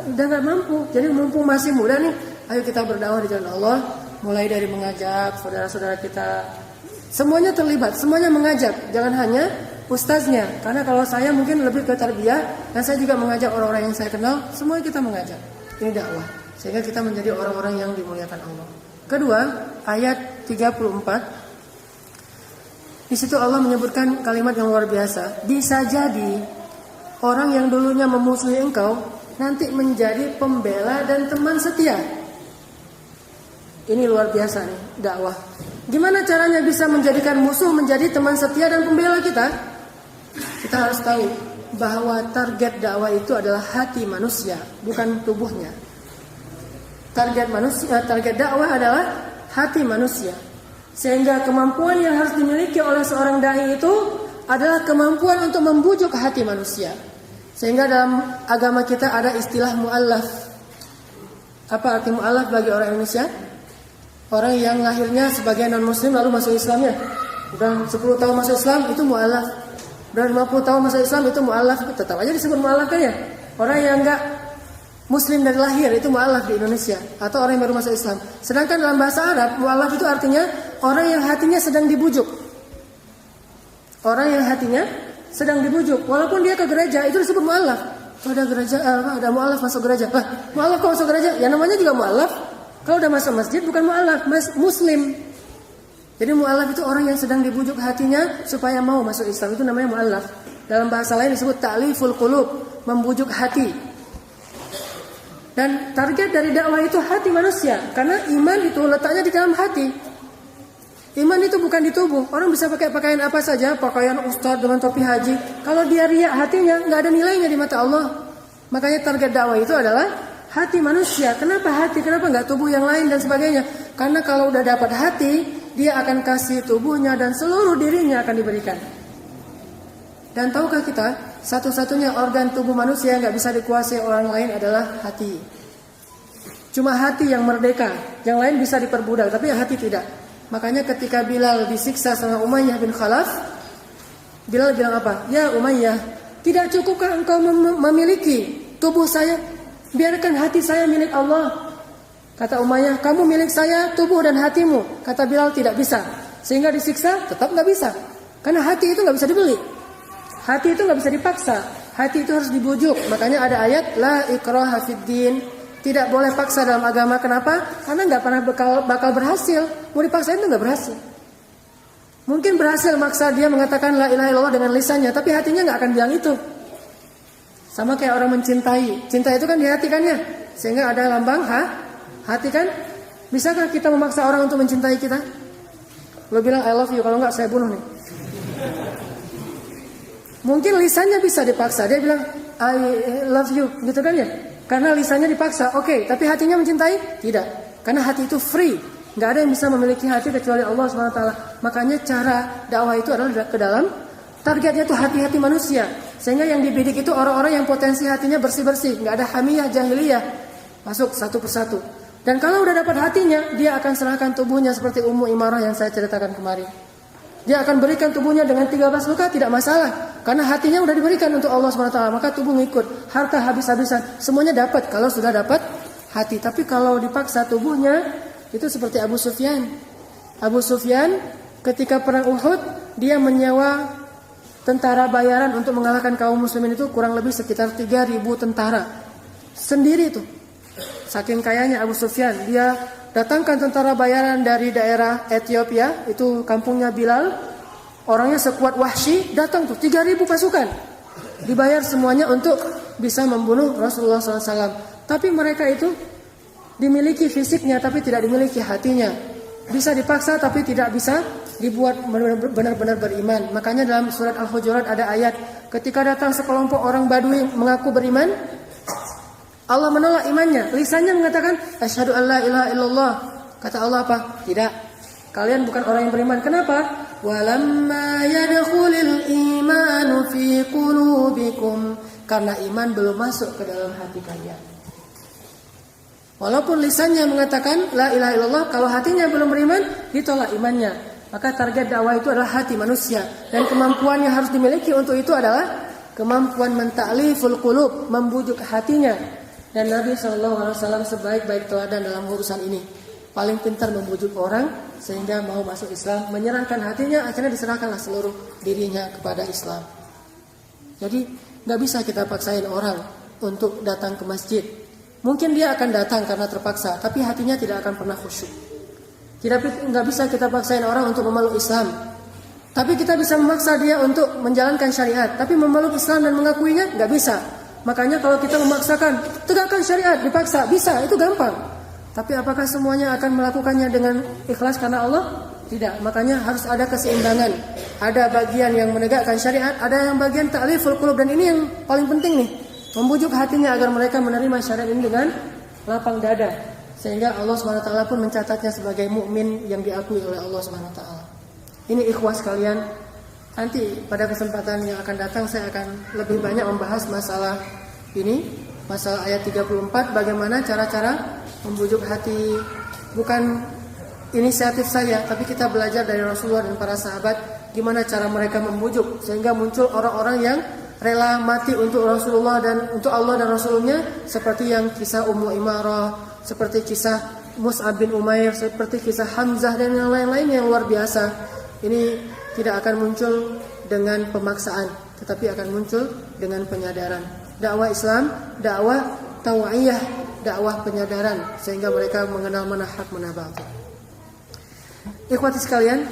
Udah nggak mampu. Jadi mumpung masih muda nih, ayo kita berdakwah di jalan Allah. Mulai dari mengajak saudara-saudara kita, semuanya terlibat, semuanya mengajak. Jangan hanya ustaznya, karena kalau saya mungkin lebih ke tarbiyah, dan saya juga mengajak orang-orang yang saya kenal. Semuanya kita mengajak. Ini dakwah, sehingga kita menjadi orang-orang yang dimuliakan Allah. Kedua, ayat 34. Di situ Allah menyebutkan kalimat yang luar biasa. Bisa jadi orang yang dulunya memusuhi engkau nanti menjadi pembela dan teman setia. Ini luar biasa nih dakwah. Gimana caranya bisa menjadikan musuh menjadi teman setia dan pembela kita? Kita harus tahu bahwa target dakwah itu adalah hati manusia, bukan tubuhnya. target dakwah adalah hati manusia. Sehingga kemampuan yang harus dimiliki oleh seorang dai itu adalah kemampuan untuk membujuk hati manusia. Sehingga dalam agama kita ada istilah mu'allaf. Apa arti mu'allaf bagi orang Indonesia? Orang yang lahirnya sebagai non-muslim lalu masuk Islam ya. Udah 10 tahun masuk Islam itu mu'allaf. Udah 50 tahun masuk Islam itu mu'allaf. Tetap aja disebut mu'allaf kan ya. Orang yang enggak muslim dari lahir itu mu'allaf di Indonesia. Atau orang yang baru masuk Islam. Sedangkan dalam bahasa Arab mu'allaf itu artinya orang yang hatinya sedang dibujuk. Orang yang hatinya sedang dibujuk. Walaupun dia ke gereja itu disebut mu'allaf. Kalau ada gereja, ada mu'allaf masuk gereja. Mu'allaf kok masuk gereja? Ya namanya juga mu'allaf. Kalau udah masuk masjid bukan mu'allaf, muslim. Jadi mu'allaf itu orang yang sedang dibujuk hatinya supaya mau masuk Islam. Itu namanya mu'allaf. Dalam bahasa lain disebut ta'liful qulub, membujuk hati. Dan target dari dakwah itu hati manusia. Karena iman itu letaknya di dalam hati. Iman itu bukan di tubuh. Orang bisa pakai pakaian apa saja, pakaian ustadz dengan topi haji. Kalau dia riak hatinya, nggak ada nilainya di mata Allah. Makanya target dakwah itu adalah hati manusia. Kenapa hati? Kenapa nggak tubuh yang lain dan sebagainya? Karena kalau udah dapat hati, dia akan kasih tubuhnya dan seluruh dirinya akan diberikan. Dan tahukah kita, satu-satunya organ tubuh manusia yang nggak bisa dikuasai orang lain adalah hati. Cuma hati yang merdeka, yang lain bisa diperbudak, tapi hati tidak. Makanya ketika Bilal disiksa sama Umayyah bin Khalaf, Bilal bilang apa? Ya Umayyah, tidak cukupkah engkau memiliki tubuh saya? Biarkan hati saya milik Allah. Kata Umayyah, kamu milik saya tubuh dan hatimu. Kata Bilal, tidak bisa. Sehingga disiksa, tetap gak bisa. Karena hati itu gak bisa dibeli. Hati itu gak bisa dipaksa. Hati itu harus dibujuk. Makanya ada ayat, La ikraha fid din. Tidak boleh paksa dalam agama. Kenapa? Karena gak pernah bakal berhasil. Mau dipaksain itu gak berhasil. Mungkin berhasil maksa dia mengatakan La ilaha illallah dengan lisannya, tapi hatinya gak akan bilang itu. Sama kayak orang mencintai. Cinta itu kan di hati kan ya. Sehingga ada lambang hati kan. Bisakah kita memaksa orang untuk mencintai kita? Lo bilang I love you, kalau enggak saya bunuh nih. Mungkin lisannya bisa dipaksa. Dia bilang I love you, gitu kan ya. Karena lisannya dipaksa, oke. Tapi hatinya mencintai? Tidak. Karena hati itu free. Gak ada yang bisa memiliki hati kecuali Allah SWT. Makanya cara dakwah itu adalah ke dalam. Targetnya itu hati-hati manusia. Sehingga yang dibidik itu orang-orang yang potensi hatinya bersih-bersih. Gak ada hamiyah, jahiliyah. Masuk satu persatu. Dan kalau udah dapat hatinya, dia akan serahkan tubuhnya seperti Ummu Imarah yang saya ceritakan kemarin. Dia akan berikan tubuhnya dengan 13 luka, tidak masalah. Karena hatinya udah diberikan untuk Allah SWT. Maka tubuh ngikut. Harta habis-habisan. Semuanya dapat kalau sudah dapat hati. Tapi kalau dipaksa tubuhnya, itu seperti Abu Sufyan. Abu Sufyan ketika perang Uhud, dia menyewa tentara bayaran untuk mengalahkan kaum muslimin itu kurang lebih sekitar 3.000 tentara. Sendiri itu. Saking kayanya Abu Sufyan, dia datangkan tentara bayaran dari daerah Ethiopia, itu kampungnya Bilal. Orangnya sekuat Wahsy, datang tuh 3.000 pasukan. Dibayar semuanya untuk bisa membunuh Rasulullah SAW. Tapi mereka itu dimiliki fisiknya tapi tidak dimiliki hatinya. Bisa dipaksa tapi tidak bisa dibuat benar-benar beriman. Makanya dalam surat Al-Hujurat ada ayat, ketika datang sekelompok orang Badui mengaku beriman, Allah menolak imannya. Lisannya mengatakan asyhadu an la ilaha illallah. Kata Allah apa? Tidak. Kalian bukan orang yang beriman. Kenapa? Walamma yadkhulul imanu fi qulubikum. Karena iman belum masuk ke dalam hati kalian. Walaupun lisannya mengatakan la ilaha illallah, kalau hatinya belum beriman, ditolak imannya. Maka target dakwah itu adalah hati manusia. Dan kemampuan yang harus dimiliki untuk itu adalah kemampuan menta'liful qulub, membujuk hatinya. Dan Nabi SAW sebaik-baik teladan dalam urusan ini. Paling pintar membujuk orang sehingga mau masuk Islam, menyerahkan hatinya, akhirnya diserahkanlah seluruh dirinya kepada Islam. Jadi gak bisa kita paksain orang untuk datang ke masjid. Mungkin dia akan datang karena terpaksa, tapi hatinya tidak akan pernah khusyuk. Gak bisa kita paksain orang untuk memeluk Islam. Tapi kita bisa memaksa dia untuk menjalankan syariat. Tapi memeluk Islam dan mengakuinya gak bisa. Makanya kalau kita memaksakan, tegakkan syariat, dipaksa, bisa, itu gampang. Tapi apakah semuanya akan melakukannya dengan ikhlas karena Allah? Tidak. Makanya harus ada keseimbangan. Ada bagian yang menegakkan syariat, ada yang bagian ta'liful qulub. Dan ini yang paling penting nih, membujuk hatinya agar mereka menerima syariat ini dengan lapang dada. sehingga Allah SWT pun mencatatnya sebagai mukmin yang diakui oleh Allah SWT. Ini ikhwah sekalian, nanti pada kesempatan yang akan datang saya akan lebih banyak membahas masalah ini, masalah ayat 34, bagaimana cara-cara membujuk hati. Bukan inisiatif saya, tapi kita belajar dari Rasulullah dan para sahabat gimana cara mereka membujuk sehingga muncul orang-orang yang rela mati untuk Rasulullah dan untuk Allah dan Rasulnya, seperti yang kisah Ummu Imarah, seperti kisah Mus'ab bin Umair, seperti kisah Hamzah dan yang lain-lain yang luar biasa. Ini tidak akan muncul dengan pemaksaan, tetapi akan muncul dengan penyadaran. Dakwah Islam, dakwah tau'iyah, dakwah penyadaran, sehingga mereka mengenal mana hak mana batil. Ikhwati sekalian,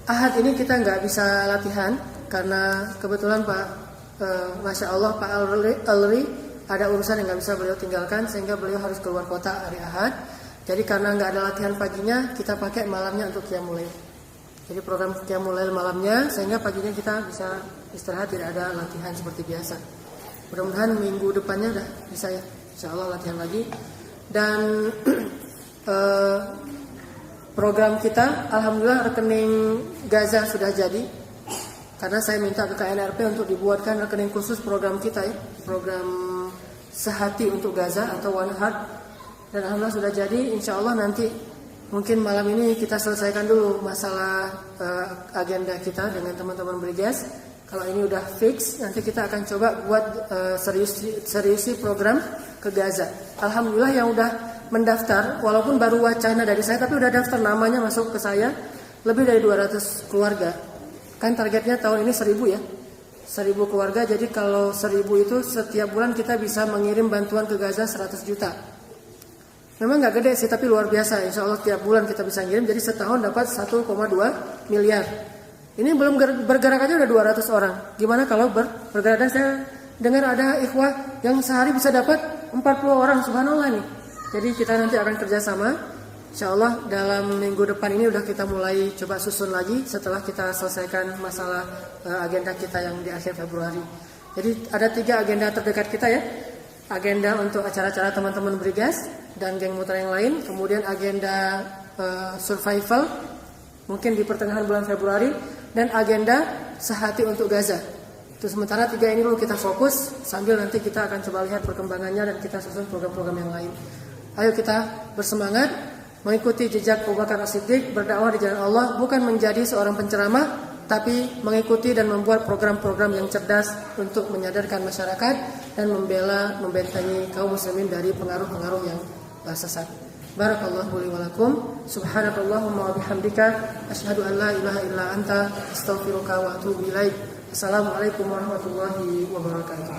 Ahad ini kita nggak bisa latihan karena kebetulan Masya Allah Pak Alri ada urusan yang nggak bisa beliau tinggalkan, sehingga beliau harus keluar kota hari Ahad. Jadi karena nggak ada latihan paginya, kita pakai malamnya untuk Qiyamul Lail. Jadi program Qiyamul Lail malamnya, sehingga paginya kita bisa istirahat, tidak ada latihan seperti biasa. Mudah-mudahan minggu depannya udah bisa ya, insya Allah latihan lagi. Dan program kita, alhamdulillah rekening Gaza sudah jadi. Karena saya minta ke KNRP untuk dibuatkan rekening khusus program kita ya, program Sehati untuk Gaza atau One Heart. Dan alhamdulillah sudah jadi. Insya Allah nanti mungkin malam ini kita selesaikan dulu masalah agenda kita dengan teman-teman Briges. Kalau ini udah fix, nanti kita akan coba buat seriusi program ke Gaza. Alhamdulillah yang udah mendaftar, walaupun baru wacana dari saya, tapi udah daftar, namanya masuk ke saya, lebih dari 200 keluarga. Kan targetnya tahun ini 1000 ya, 1000 keluarga. Jadi kalau 1000 itu setiap bulan kita bisa mengirim bantuan ke Gaza 100 juta. Memang gak gede sih, tapi luar biasa. Insya Allah tiap bulan kita bisa ngirim, jadi setahun dapat 1,2 miliar. Ini belum bergerak aja udah 200 orang. Gimana kalau bergerak? Dan saya dengar ada ikhwah yang sehari bisa dapat 40 orang, subhanallah nih. Jadi kita nanti akan kerjasama. Insya Allah dalam minggu depan ini udah kita mulai coba susun lagi setelah kita selesaikan masalah agenda kita yang di akhir Februari. Jadi ada 3 agenda terdekat kita ya. Agenda untuk acara-acara teman-teman Brigas dan geng muter yang lain. Kemudian agenda survival mungkin di pertengahan bulan Februari. Dan agenda Sehati untuk Gaza. Itu sementara 3 ini dulu kita fokus, sambil nanti kita akan coba lihat perkembangannya dan kita susun program-program yang lain. Ayo kita bersemangat mengikuti jejak Abu Bakar As-Siddiq, berdakwah di jalan Allah, bukan menjadi seorang penceramah, tapi mengikuti dan membuat program-program yang cerdas untuk menyadarkan masyarakat dan membentengi kaum muslimin dari pengaruh-pengaruh yang sesat. Barakallahu li wa lakum, subhanakallahumma wa bihamdika, asyhadu an la ilaha illa anta, astaghfiruka wa atubu ilaik. Assalamualaikum warahmatullahi wabarakatuh.